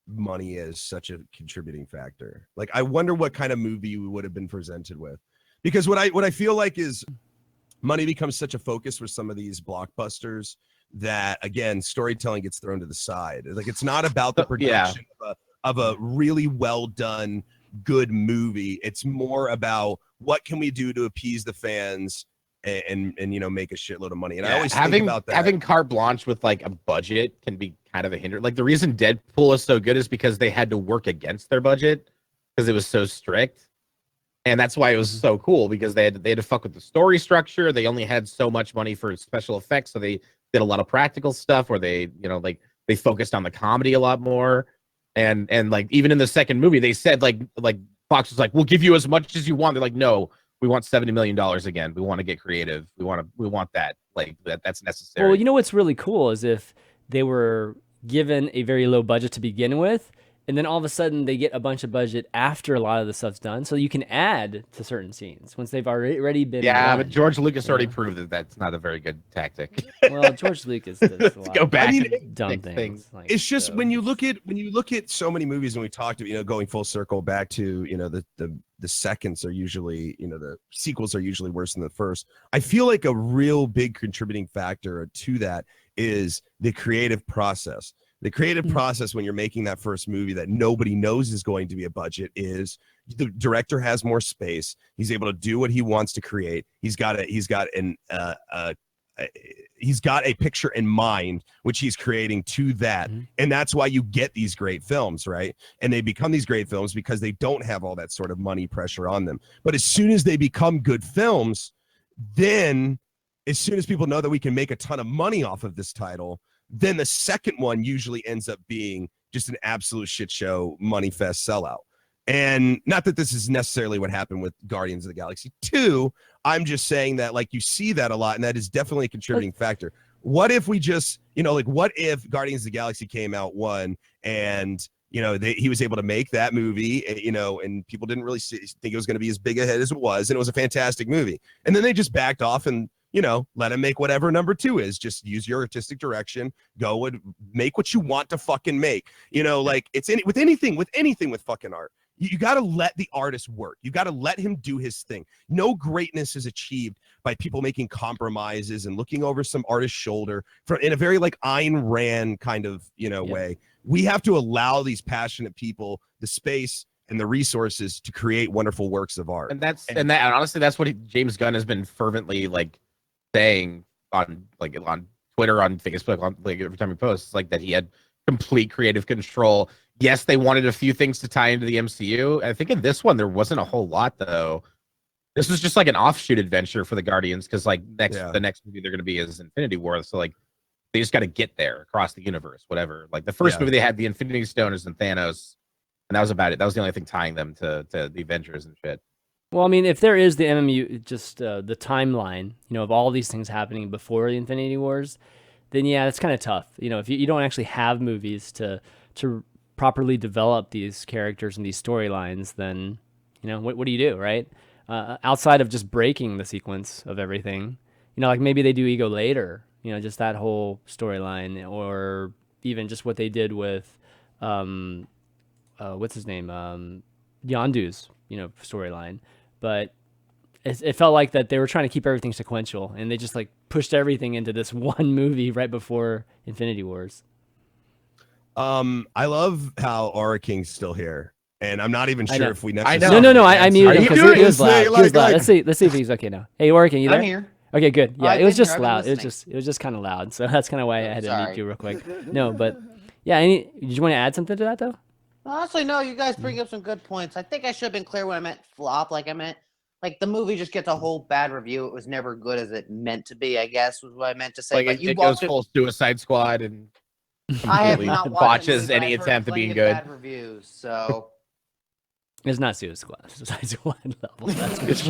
money as such a contributing factor. Like, I wonder what kind of movie we would have been presented with, because what I feel like is money becomes such a focus for some of these blockbusters that, again, storytelling gets thrown to the side. Like, it's not about the production of a really well done good movie. It's more about what can we do to appease the fans and make a shitload of money. And I always think about that. Having carte blanche with like a budget can be kind of a hindrance. Like, the reason Deadpool is so good is because they had to work against their budget because it was so strict. And that's why it was so cool, because they had to fuck with the story structure. They only had so much money for special effects, so they did a lot of practical stuff where they they focused on the comedy a lot more. And like, even in the second movie, they said like Fox was like, we'll give you as much as you want. They're like, no, we want $70 million again. We want to get creative. We want that. Like, that's necessary. Well, what's really cool is if they were given a very low budget to begin with, and then all of a sudden they get a bunch of budget after a lot of the stuff's done, so you can add to certain scenes once they've already been Yeah, done. but George Lucas already Yeah. proved that that's not a very good tactic. Well, George Lucas does a lot Go back. I mean, of dumb fix things. things. Like It's just so. when you look at so many movies, and we talked about, going full circle back to, the seconds are usually, the sequels are usually worse than the first. I feel like a real big contributing factor to that is the creative process. The creative process when you're making that first movie that nobody knows is going to be a budget is the director has more space. He's able to do what he wants to create. He's got a picture in mind which he's creating to that, and that's why you get these great films, right? And they become these great films because they don't have all that sort of money pressure on them. But as soon as they become good films, then as soon as people know that we can make a ton of money off of this title, then the second one usually ends up being just an absolute shit show, money fest sellout. And not that this is necessarily what happened with Guardians of the Galaxy 2. I'm just saying that, like, you see that a lot, and that is definitely a contributing factor. What if we just, what if Guardians of the Galaxy came out one and, he was able to make that movie, and people didn't really think it was going to be as big a hit as it was, and it was a fantastic movie. And then they just backed off and, let him make whatever number 2 is. Just use your artistic direction. Go and make what you want to fucking make. Like it's with anything with fucking art. You got to let the artist work. You got to let him do his thing. No greatness is achieved by people making compromises and looking over some artist's shoulder in a very like Ayn Rand kind of, way. We have to allow these passionate people the space and the resources to create wonderful works of art. And honestly, that's what James Gunn has been fervently like saying on Twitter, on Facebook, on like every time he posts, like that he had complete creative control. Yes, they wanted a few things to tie into the MCU. I think in this one there wasn't a whole lot though. This was just like an offshoot adventure for the Guardians because like the next movie they're going to be is Infinity War. So like they just got to get there across the universe, whatever. Like the first movie they had the Infinity Stones and Thanos, and that was about it. That was the only thing tying them to the Avengers and shit. Well, I mean, if there is the MMU, just the timeline, of all these things happening before the Infinity Wars, then yeah, it's kind of tough. If you don't actually have movies to properly develop these characters and these storylines, then what do you do, right? Outside of just breaking the sequence of everything, like maybe they do Ego later, just that whole storyline, or even just what they did with what's his name, Yondu's storyline. But it felt like that they were trying to keep everything sequential, and they just like pushed everything into this one movie right before Infinity Wars. I love how Aura King's still here, and I'm not even sure if we necessarily. No. I muted him because he was loud. Like, Let's see if he's okay now. Hey, Aura King, you there? I'm here. Okay, good. Yeah, it was I've been just here. loud. I've been It was just kind of loud, so that's kind of why I had to Sorry. mute you real quick. No, but yeah. Did you want to add something to that though? Honestly, no, you guys bring up some good points. I think I should have been clear when I meant flop. Like I meant, like the movie just gets a whole bad review. It was never good as it meant to be, I guess, was what I meant to say. Like but it goes full Suicide Squad and I have completely not watched botches the movie, but any I've heard attempt at plenty being of good. Bad reviews, so It's not Suicide Squad level. That's for It's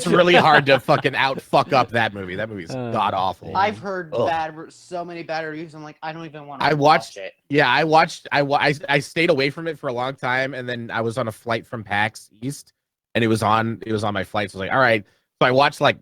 sure. really hard to fucking fuck up that movie. That movie's god awful. I've heard Ugh. so many bad reviews. I'm like, I don't even want to. I watched watch it. Yeah, I stayed away from it for a long time, and then I was on a flight from PAX East, and it was on my flight. So I was like, all right. So I watched like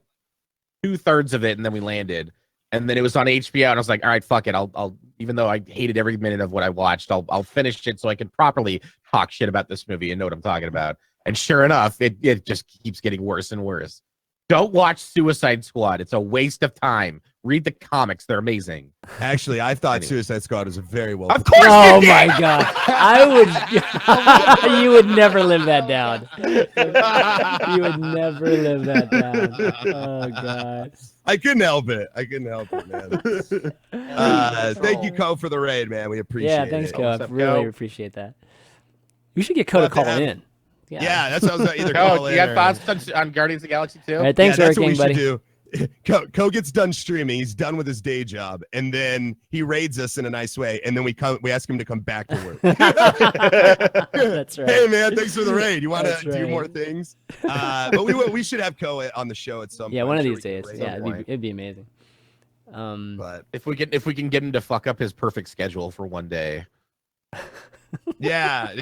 2/3 of it, and then we landed, and then it was on HBO, and I was like, all right, fuck it. I'll even though I hated every minute of what I watched, I'll finish it so I can properly talk shit about this movie and know what I'm talking about. And sure enough, it just keeps getting worse and worse. Don't watch Suicide Squad. It's a waste of time. Read the comics. They're amazing. Actually, I thought Suicide Squad was a very well. Of course. Oh my god! You would never live that down. You would never live that down. Oh god! I couldn't help it. Man. Thank you, Co, for the raid, man. We appreciate it. Yeah, thanks, Co. What's I up, really Co? appreciate that. We should get Co to call in. Yeah, that's what I was either call Oh, in you got or- thoughts on Guardians of the Galaxy 2? All right, thanks, that's what Hurricane, we should buddy. do. Co gets done streaming. He's done with his day job, and then he raids us in a nice way, and then we ask him to come back to work. That's right. Hey man, thanks for the raid. You want That's to do right. more things? But we should have Co on the show at some point. Yeah, one I'm of sure these we can days. raid Yeah, some point. it'd be amazing. But If we can get him to fuck up his perfect schedule for one day. Yeah.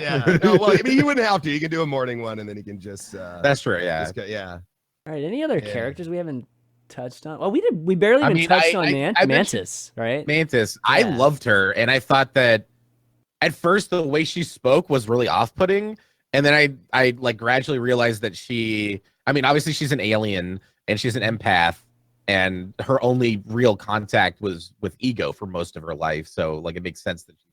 No, well, I mean, you wouldn't have to. You can do a morning one, and then you can just. That's true. Yeah. Yeah. All right. Any other Yeah. characters we haven't touched on? Well, we barely I even mean, touched on I mentioned Mantis, right? Mantis. I Yeah. loved her, and I thought that at first the way she spoke was really off-putting, and then I like gradually realized that she. I mean, obviously she's an alien and she's an empath, and her only real contact was with ego for most of her life. So like it makes sense that she's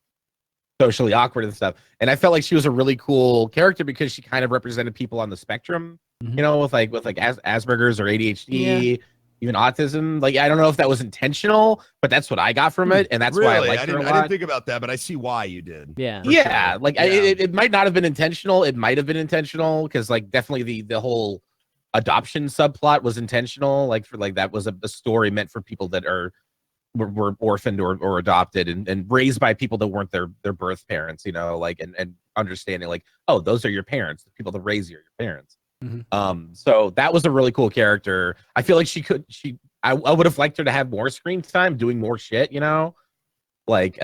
socially awkward and stuff. And I felt like she was a really cool character because she kind of represented people on the spectrum, Mhm. you know, with Asperger's or ADHD, Yeah. even autism. Like I don't know if that was intentional, but that's what I got from it, and that's why I Really, liked her a I lot. didn't think about that, but I see why you did. Yeah. For Yeah, sure. like Yeah. it might not have been intentional. It might have been intentional because like definitely the whole adoption subplot was intentional. Like for like that was a story meant for people that were orphaned or adopted and raised by people that weren't their birth parents, you know, like and understanding like, oh, those are your parents, the people that raise you are your parents. Mhm. So that was a really cool character. I feel like I would have liked her to have more screen time doing more shit, you know, like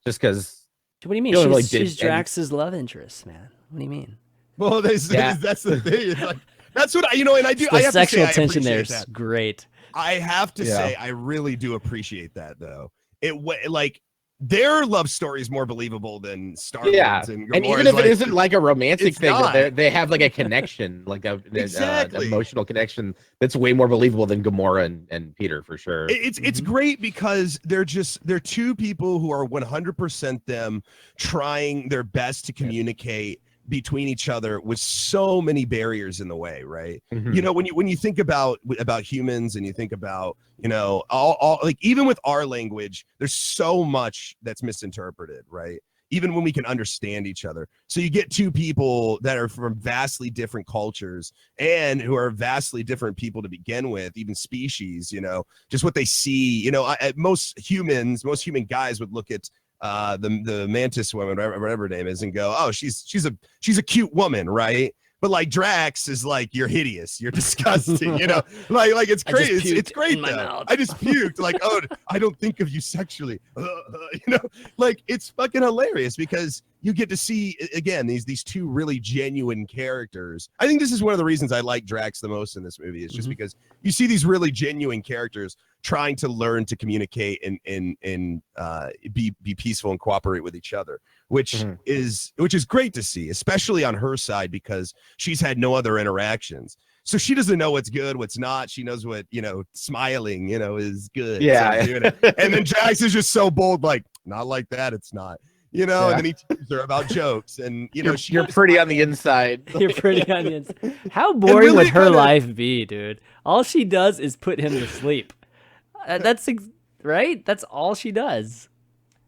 just because What do you mean? She only really She's, did she's Drax's love interest, man. What do you mean? Well, that's the thing. It's like that's what I, and I do. The I have sexual to say, I tension there appreciate is that. great. I have to Yeah. say, I really do appreciate that, though. Like their love story is more believable than Star Yeah, Wars and and even Gamora's, if it isn't like a romantic it's thing, not. they have like a connection, like an Exactly. emotional connection that's way more believable than Gamora and Peter for sure. It's great because they're two people who are 100% them trying their best to communicate between each other with so many barriers in the way, right? Mhm. You know, when you think about humans and you think about, you know, all like even with our language, there's so much that's misinterpreted, right? Even when we can understand each other. So you get two people that are from vastly different cultures and who are vastly different people to begin with, even species, you know, just what they see, you know, most human guys would look at the mantis woman, whatever her name is, and go, oh, she's a cute woman, right? But like Drax is like, you're hideous, you're disgusting, you know, like it's crazy. It's great in my though. mouth. I just puked, like, oh, I don't think of you sexually, you know, like it's fucking hilarious because you get to see again these two really genuine characters. I think this is one of the reasons I like Drax the most in this movie is just because you see these really genuine characters trying to learn to communicate and be peaceful and cooperate with each other, which is great to see, especially on her side because she's had no other interactions. So she doesn't know what's good, what's not. She knows what, you know, smiling, you know, is good. Yeah. So doing it. And then Drax is just so bold, like, not like that, it's not. You know, and then he teaches her about jokes, and you know, you're pretty on the inside. You're pretty on the inside. How boring really would her kinda- life be, dude? All she does is put him to sleep. Right? That's all she does.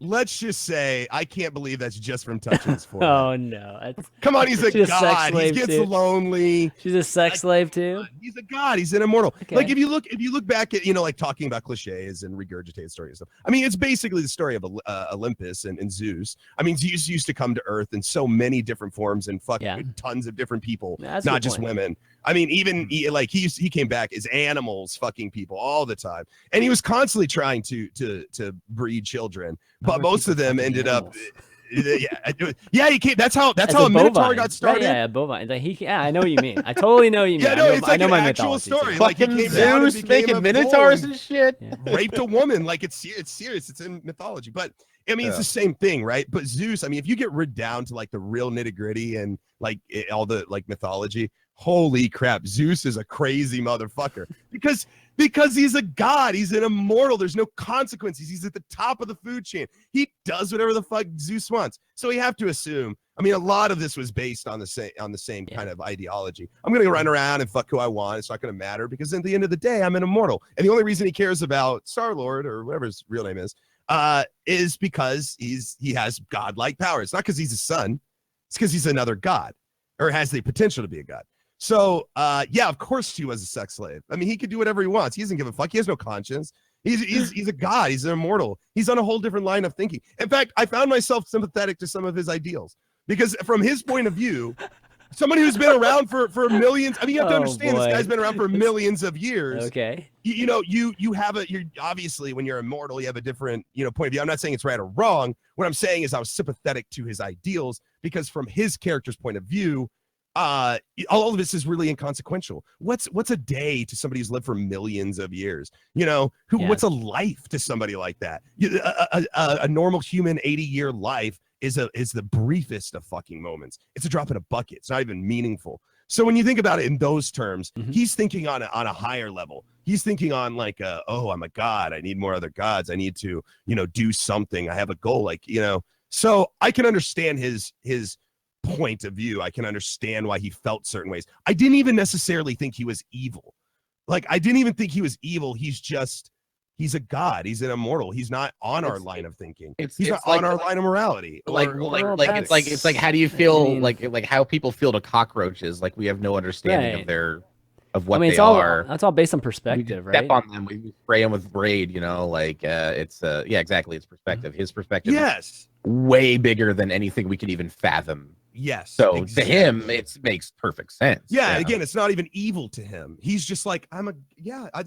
Let's just say I can't believe that's just from touching his forehead. Oh no. Come on, he's a She's a sex god. He slave, gets too. lonely. She's a sex slave too. He's a god. He's an immortal. Okay. Like if you look back at, you know, like talking about cliches and regurgitated stories and stuff. I mean, it's basically the story of Olympus and Zeus. I mean, Zeus used to come to Earth in so many different forms and fucking tons of different people, That's a not good just point. women. I mean, even he came back as animals, fucking people all the time, and he was constantly trying to breed children, but Other most of people them fucking ended animals. up. Yeah, he came. That's how As a Minotaur bovine. got started. Right, yeah, a bovine. Like yeah, I know what you mean. I totally know what you mean. Yeah, no, it's like I know an my actual mythology, story. too. Like he Fucking came down and Zeus became making a minotaurs bull and shit. Yeah. raped a woman. Like it's serious. It's in mythology. But I mean, it's the same thing, right? But Zeus, I mean, if you get rid down to like the real nitty gritty and like all the like mythology, holy crap, Zeus is a crazy motherfucker because he's a god. He's an immortal. There's no consequences. He's at the top of the food chain. He does whatever the fuck Zeus wants. So you have to assume. I mean, a lot of this was based on the same kind of ideology. I'm going to run around and fuck who I want. It's not going to matter because at the end of the day, I'm an immortal. And the only reason he cares about Star-Lord or whatever his real name is because he has godlike power. It's not because he's a son. It's because he's another god or has the potential to be a god. So, yeah, of course she was a sex slave. I mean, he could do whatever he wants. He doesn't give a fuck. He has no conscience. He's a god. He's an immortal. He's on a whole different line of thinking. In fact, I found myself sympathetic to some of his ideals because from his point of view, Somebody who's been around for millions. I mean, you have to Oh, understand this boy. guy's been around for millions of years. Okay. You have you're obviously, when you're immortal, you have a different, point of view. I'm not saying it's right or wrong. What I'm saying is I was sympathetic to his ideals because from his character's point of view, all of this is really inconsequential. What's a day to somebody who's lived for millions of years? What's a life to somebody like that? A normal human 80-year life is the briefest of fucking moments. It's a drop in a bucket. It's not even meaningful. So when you think about it in those terms, he's thinking on a higher level. He's thinking on like, I'm a god. I need more other gods. I need to, do something. I have a goal. So I can understand his point of view. I can understand why he felt certain ways. I didn't even necessarily think he was evil. I didn't even think he was evil. He's a god. He's an immortal. He's not on our line of thinking. He's not on our line of morality. It's like how do you feel like how people feel to cockroaches? Like we have no understanding of what they are. That's all based on perspective, right? Step on them, we spray them with Braid. Exactly. It's perspective. His perspective. Yes. Is way bigger than anything we could even fathom. Yes. So to him, it makes perfect sense. Yeah. Again, it's not even evil to him. He's just like, but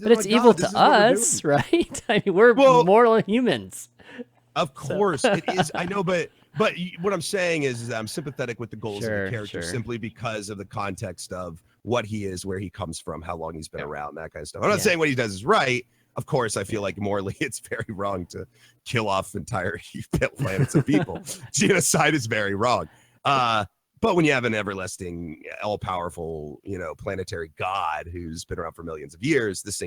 it's evil to us, right? I mean, we're mortal humans. Of course it is. I know, but what I'm saying is I'm sympathetic with the goals of the character simply because of the context of what he is, where he comes from, how long he's been around, that kind of stuff. I'm not saying what he does is right. Of course, I feel like morally it's very wrong to kill off entire planets of people. Genocide is very wrong. But when you have an everlasting, all-powerful, planetary god who's been around for millions of years, this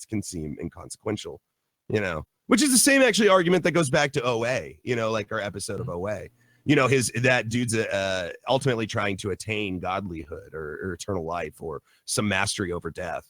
can seem inconsequential, which is the same actually argument that goes back to OA, like our episode of OA. That dude's ultimately trying to attain godlyhood or eternal life or some mastery over death.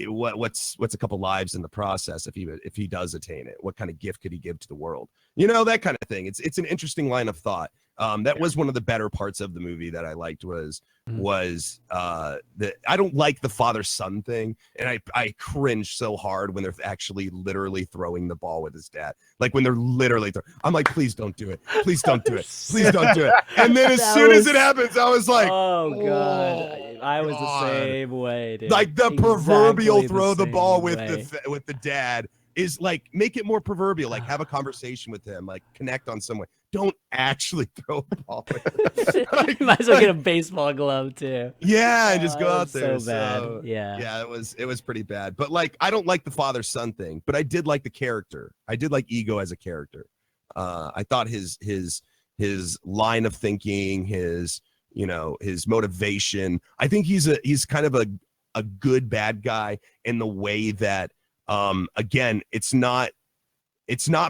What's a couple lives in the process if he does attain it? What kind of gift could he give to the world? That kind of thing. It's an interesting line of thought. That was one of the better parts of the movie that I liked was that I don't like the father-son thing, and I cringe so hard when they're actually literally throwing the ball with his dad. Like when they're literally I'm like, please don't do it. Please don't do it. Please don't do it. And then as soon as it happens, I was like, oh god, I was the same way, dude. Like the proverbial throw the ball with the dad is like, make it more proverbial, like have a conversation with him, like connect on some way. Don't actually throw a ball. You might as well get a baseball glove too. Yeah, and just go out there. So bad. Yeah, it was pretty bad. But like, I don't like the father-son thing, but I did like the character. I did like Ego as a character. I thought his line of thinking, his motivation. I think he's kind of a good bad guy in the way that again, it's not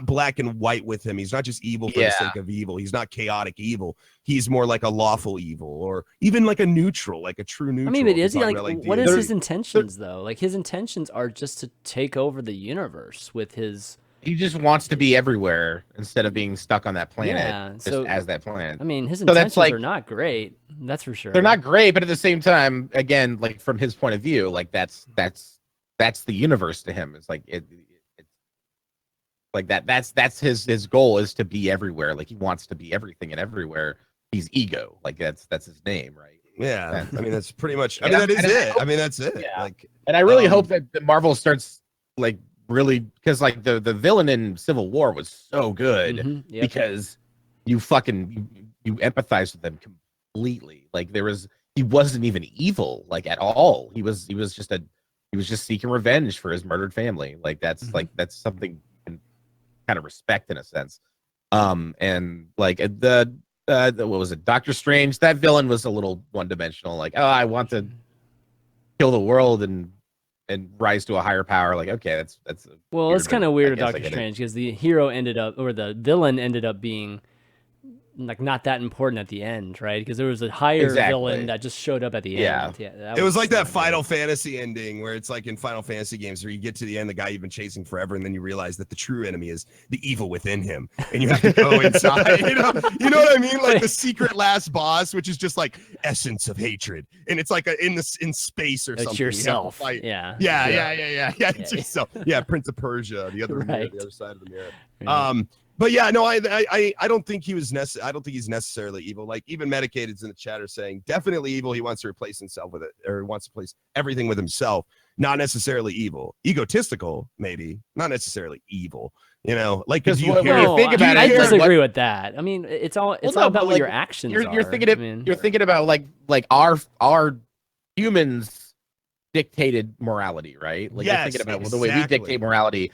black and white with him. He's not just evil for the sake of evil. He's not chaotic evil. He's more like a lawful evil, or even like a neutral, like a true neutral. I mean, but is he what is his intentions though? Like his intentions are just to take over the universe with his. He just wants to be everywhere instead of being stuck on that planet. Yeah, so as that planet. I mean, his intentions are not great. That's for sure. They're not great, but at the same time, again, like from his point of view, like that's the universe to him. It's like it's like that's his goal is to be everywhere. Like he wants to be everything and everywhere. He's Ego. Like that's his name, right? Yeah. I mean, that's pretty much. I mean, that is it. I mean, that's it. Yeah. Like, and I really hope that Marvel starts like really, because like the villain in Civil War was so good because you empathize with them completely. Like he wasn't even evil like at all. He was just seeking revenge for his murdered family. Like that's that's something you can kind of respect in a sense. And like what was it? Doctor Strange, that villain was a little one-dimensional. Like, oh, I want to kill the world and rise to a higher power. Like, okay, that's well, it's kind of weird with Doctor Strange because the villain ended up being like not that important at the end, right? Because there was a higher villain that just showed up at the end. Yeah, it was like that Final Fantasy ending where it's like in Final Fantasy games where you get to the end, the guy you've been chasing forever, and then you realize that the true enemy is the evil within him, and you have to go inside. You know what I mean? Like the secret last boss, which is just like essence of hatred, and it's like in space or something. It's yourself. Yeah. It's yourself. Yeah, Prince of Persia, the other mirror, the other side of the mirror. But yeah, no, I don't think he was I don't think he's necessarily evil. Like even Medicated's in the chat are saying definitely evil. He wants to replace himself with it, or he wants to replace everything with himself. Not necessarily evil. Egotistical, maybe. Not necessarily evil. You know, like Because do you when care? you think I, about I it, like, disagree with that. I mean, it's all Well, all no, about but, what like, your actions you're are. thinking of, I mean, you're thinking about like our humans dictated morality, right? Like you're Yes, thinking about the way we exactly. dictate morality.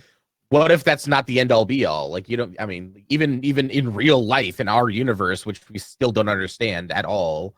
What if that's not the end all be all? Like you don't. I mean, even in real life in our universe, which we still don't understand at all.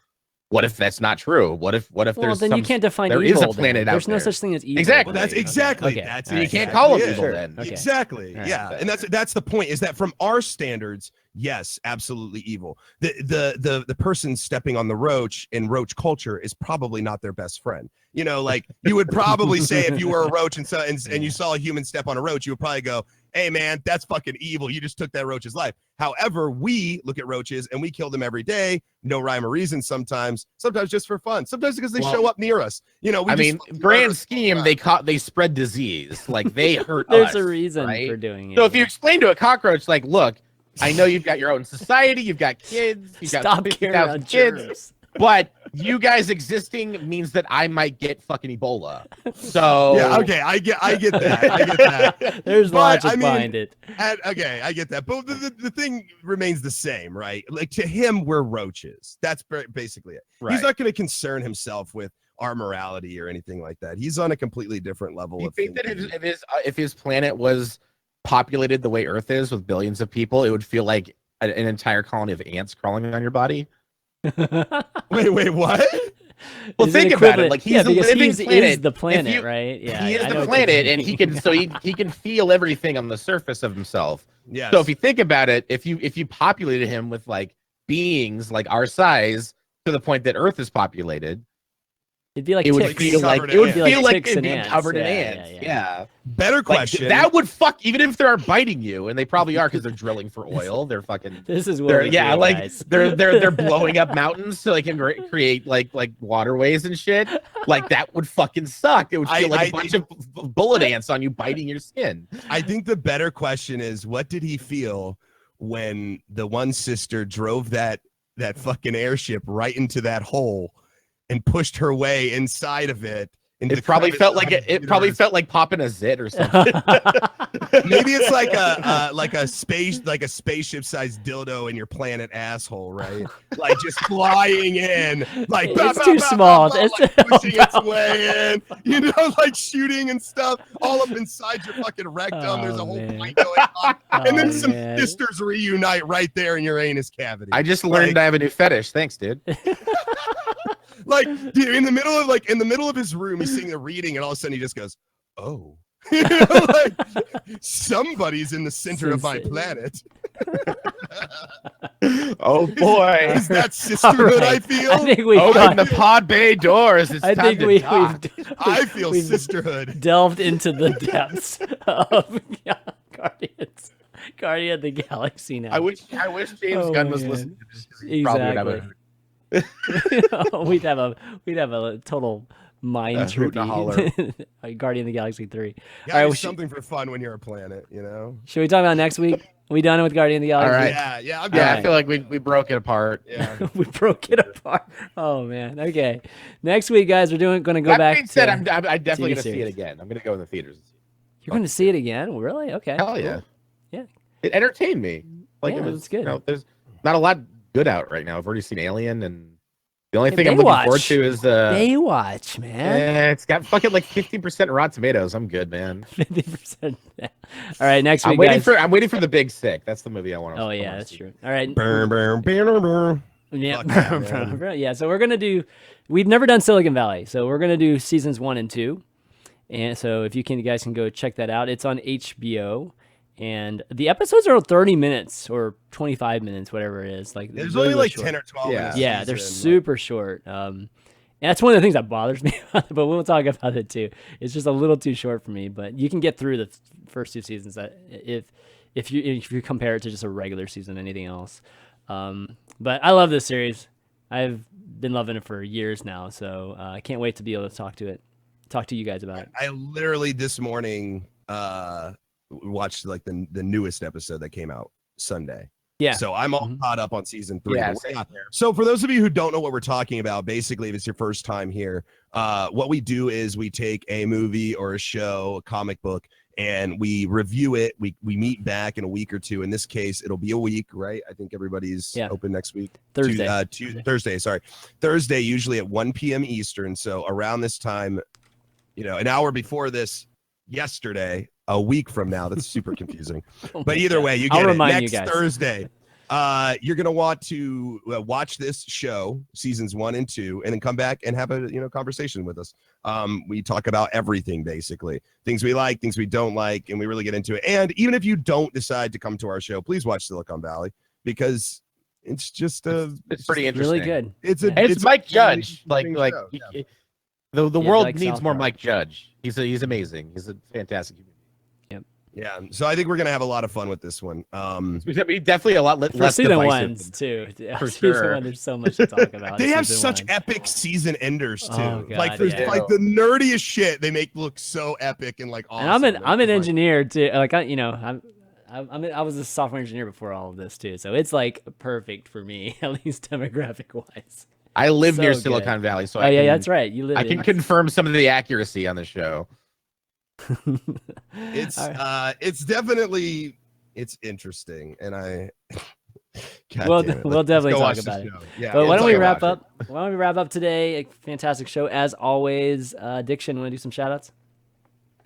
What if that's not true? What if well, there's then you can't define there evil. is a planet then. out There's no there. such thing as evil. Exactly. Well, that's Okay, exactly. okay. That's All right. You can't exactly call him it. evil Sure. then. Okay. Exactly. All right. Yeah, and that's the point. Is that from our standards, yes, absolutely evil. The person stepping on the roach in roach culture is probably not their best friend. You know, like you would probably say if you were a roach and you saw a human step on a roach, you would probably go, "Hey, man, that's fucking evil. You just took that roach's life." However, we look at roaches and we kill them every day, no rhyme or reason. Sometimes just for fun. Sometimes because they show up near us. You know, I mean, grand scheme, they spread disease. Like they hurt There's us. a reason right? for doing it. So if you explain to a cockroach, like, look, I know you've got your own society, you've got kids, you've got stop carrying on 50,000 kids, germs. but you guys existing means that I might get fucking Ebola. So yeah, okay, I get that. I get that. There's But, logic I mean, behind it. Okay, I get that. But the thing remains the same, right? Like to him, we're roaches. That's basically it. Right. He's not going to concern himself with our morality or anything like that. He's on a completely different level. Do you of think that thinking. if his planet was populated the way Earth is with billions of people, it would feel like an entire colony of ants crawling on your body? Wait, what? Well, Is it think about it. equivalent- Like he's yeah, a because living he's planet. is the If planet, you- right? Yeah, he is I know the what planet, you and he mean. can he can feel everything on the surface of himself. Yes. So if you think about it, if you populated him with like beings like our size to the point that Earth is populated, It'd be like it would ticks. feel like Covered in ants. ticks it'd and be ants. covered in Yeah, ants. yeah, Yeah. Better Like, question. that would fuck even if they're biting you, and they probably are because they're drilling for oil. They're fucking. This is what They're, we're yeah, doing, like guys. they're blowing up mountains so they can create like waterways and shit. Like that would fucking suck. It would feel like a bunch of bullet ants on you biting your skin. I think the better question is, what did he feel when the one sister drove that fucking airship right into that hole and pushed her way inside of it? It probably felt like it probably felt like popping a zit or something. Maybe it's like a spaceship sized dildo in your planet asshole, right? Like just flying in, like It's too small. like pushing its way in, you know, like shooting and stuff all up inside your fucking rectum. There's a whole man. fight going on, and then some man. sisters reunite right there in your anus cavity. I just learned I have a new fetish. Thanks, dude. Like, dude, in the middle of his room, he's sitting there reading, and all of a sudden he just goes, "Oh." You know, like somebody's in the center of my planet. Oh boy. Is that sisterhood I feel? I think we've Open the got, pod bay doors. It's I time think to we've I feel we've sisterhood. delved into the depths of Guardian of the Galaxy now. I wish James Oh, Gunn was man. listening to this, 'cause he probably would have Exactly. a we'd have a total mind hoot and a holler. trippy Guardian of the Galaxy 3. Yeah, All right, do we should- something for fun when you're a planet, you know? Should we talk about next week? Are we done with Guardian of the Galaxy? All right. Yeah, I'm Yeah, down. I feel like we broke it apart. Yeah. We broke it apart. Oh man. Okay. Next week, guys, we're going to go That back. being said, to, I'm definitely TV gonna see it series. again. I'm gonna go in the theaters. You're going to see it again? Really? Okay. Hell yeah. cool. Yeah. It entertained me. Like Yeah, it was it's good. You know, there's not a lot good out right now. I've already seen Alien, and the only Hey, thing I'm looking forward Baywatch. to is Baywatch, man. it's got fucking like 15% Rotten Tomatoes. I'm good, man. 50%. All right. Next week, I'm guys. waiting for The Big Sick. That's the movie I want to. Oh yeah, that's true. All right. Burn, burn, burn, burn. Yeah. Fuck yeah, man. Yeah. So we're gonna do. We've never done Silicon Valley, so we're gonna do seasons 1 and 2. And so if you guys can go check that out. It's on HBO, and the episodes are 30 minutes or 25 minutes, whatever it is. Like There's really, only really like short. 10 or 12 Yeah. minutes. Yeah, they're super short. And that's one of the things that bothers me about it, but we'll talk about it too. It's just a little too short for me, but you can get through the first 2 seasons if you compare it to just a regular season, anything else. But I love this series. I've been loving it for years now, so I can't wait to be able to talk to you guys about it. I literally this morning watched like the newest episode that came out. Sunday. Yeah. So I'm all Mhm. caught up on season 3. Yeah, But same yeah. here. So for those of you who don't know what we're talking about, basically, if it's your first time here, what we do is we take a movie or a show, a comic book, and we review it. We meet back in a week or two. In this case, it'll be a week, right? I think everybody's open next week. Thursday. Thursday, sorry. Thursday, usually at 1 p.m. Eastern. So around this time, an hour before this, yesterday, a week from now. That's super confusing. Oh But my either God. way, you I'll get it. remind Next you guys. Thursday, you're going to want to watch this show, seasons 1 and 2, and then come back and have a conversation with us. We talk about everything, basically. Things we like, things we don't like, and we really get into it. And even if you don't decide to come to our show, please watch Silicon Valley, because it's just It's pretty interesting. Really good. It's Mike Judge. Show. The Yeah, world like needs South more Park. Mike Judge. He's amazing. He's a fantastic human being. Yeah, so I think we're gonna have a lot of fun with this one. He's definitely a lot For less season divisive ones than- too. Yeah, For season sure. one, there's so much to talk about. They have season such one. epic season enders too. Oh, God, like there's yeah. like the nerdiest shit they make look so epic and like awesome. And I'm an Like, engineer too. Like I was a software engineer before all of this too, so it's like perfect for me, at least demographic wise. I live near So good. Silicon Valley, so Oh I yeah, can, that's right. You live. I can in... confirm some of the accuracy on the show. It's All right. it's definitely interesting, and I. God We'll damn it. we'll Let's definitely go talk watch the about it. show. Yeah, But why let's don't we talk wrap about it. up? Why don't we wrap up today? A fantastic show as always. Diction, want to do some shout outs?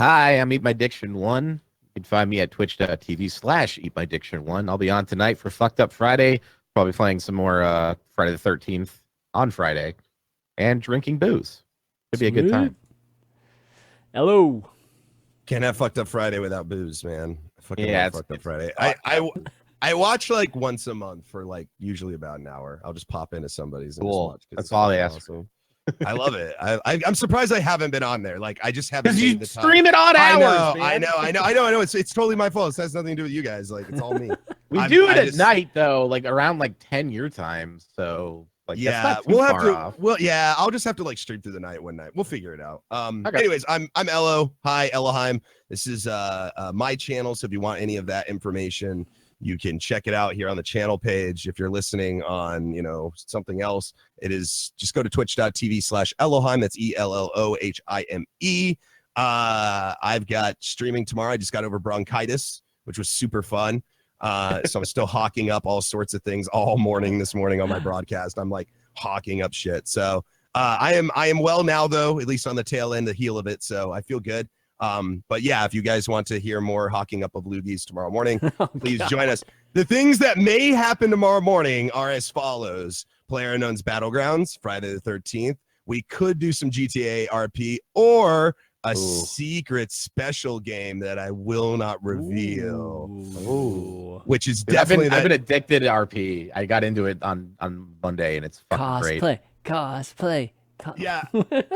Hi, I'm Eat My Diction 1. You can find me at twitch.tv/EatMyDiction1. I'll be on tonight for Fucked Up Friday. Probably playing some more Friday the 13th on Friday and drinking booze. Could be a good time. Hello. Can't have Fucked Up Friday without booze, man. I fucking Yeah, love it's- Fucked Up Friday. I watch like once a month for like usually about an hour. I'll just pop into somebody's and Cool. just watch. 'Cause That's it's all I fucking ask. awesome. I love it. I'm surprised I haven't been on there. Like I just haven't. Because made you the time. stream it on I hours, know, man. I know. It's totally my fault. It has nothing to do with you guys. Like it's all me. We I'm- do it I at just- night, though, like around like 10 your time. So, like, Yeah, that's not too we'll have far to. off. Well, yeah, I'll just have to like stream through the night one night. We'll figure it out. Okay. Anyways, I'm Ello. Hi, Ellohime. This is my channel. So if you want any of that information, you can check it out here on the channel page. If you're listening on, something else, it is just go to twitch.tv/Ellohime. That's ELLOHIME. I've got streaming tomorrow. I just got over bronchitis, which was super fun. So I'm still hawking up all sorts of things all morning this morning on my broadcast. I'm like hawking up shit. So I am well now, though, at least on the tail end, the heel of it. So I feel good. But yeah, if you guys want to hear more hawking up of loogies tomorrow morning, please join us. The things that may happen tomorrow morning are as follows: PlayerUnknown's Battlegrounds, Friday the 13th. We could do some GTA RP or a secret special game that I will not reveal, Ooh. which is Dude, definitely I've been addicted to RP. I got into it on Monday, and it's fucking great. Cosplay. Yeah,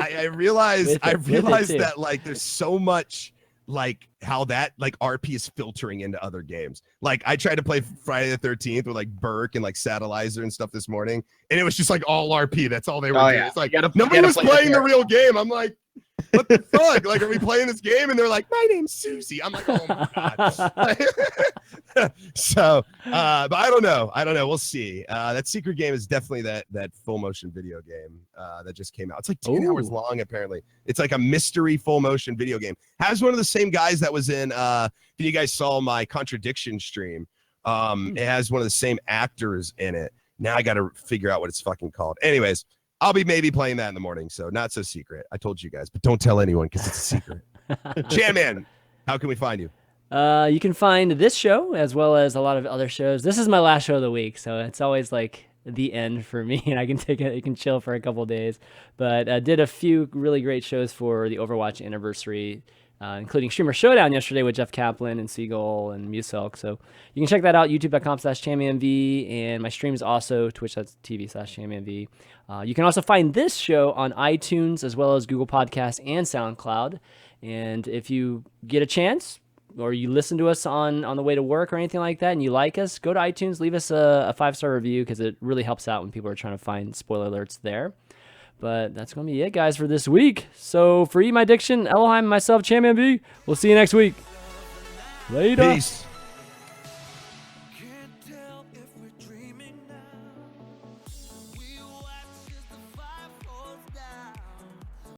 I realized With it too. that like there's so much like how that like RP is filtering into other games. Like I tried to play Friday the 13th with like Burke and like Satellizer and stuff this morning, and it was just like all RP. That's all they were doing. Yeah. It's like You gotta nobody was play playing the character. real game. I'm like, what the fuck? Like, are we playing this game? And they're like, my name's Susie. I'm like, oh my god. So, but I don't know. We'll see. That secret game is definitely that full motion video game that just came out. It's like 10 hours long, apparently. It's like a mystery full motion video game. Has one of the same guys that was in. If you guys saw my contradiction stream, it has one of the same actors in it. Now I got to figure out what it's fucking called. Anyways. I'll be maybe playing that in the morning, so not so secret. I told you guys, but don't tell anyone because it's a secret. ChanManV, how can we find you? You can find this show as well as a lot of other shows. This is my last show of the week, so it's always like the end for me, and I can you can chill for a couple days. But I did a few really great shows for the Overwatch anniversary, including Streamer Showdown yesterday with Jeff Kaplan and Seagull and Muselk. So you can check that out, youtube.com/ChanManV, and my stream is also twitch.tv/ChanManV. You can also find this show on iTunes as well as Google Podcasts and SoundCloud. And if you get a chance or you listen to us on the way to work or anything like that and you like us, go to iTunes, leave us a 5-star review because it really helps out when people are trying to find spoiler alerts there. But that's going to be it, guys, for this week. So for Eat My Diction, Ellohime, and myself, ChanManV, we'll see you next week. Later. Peace.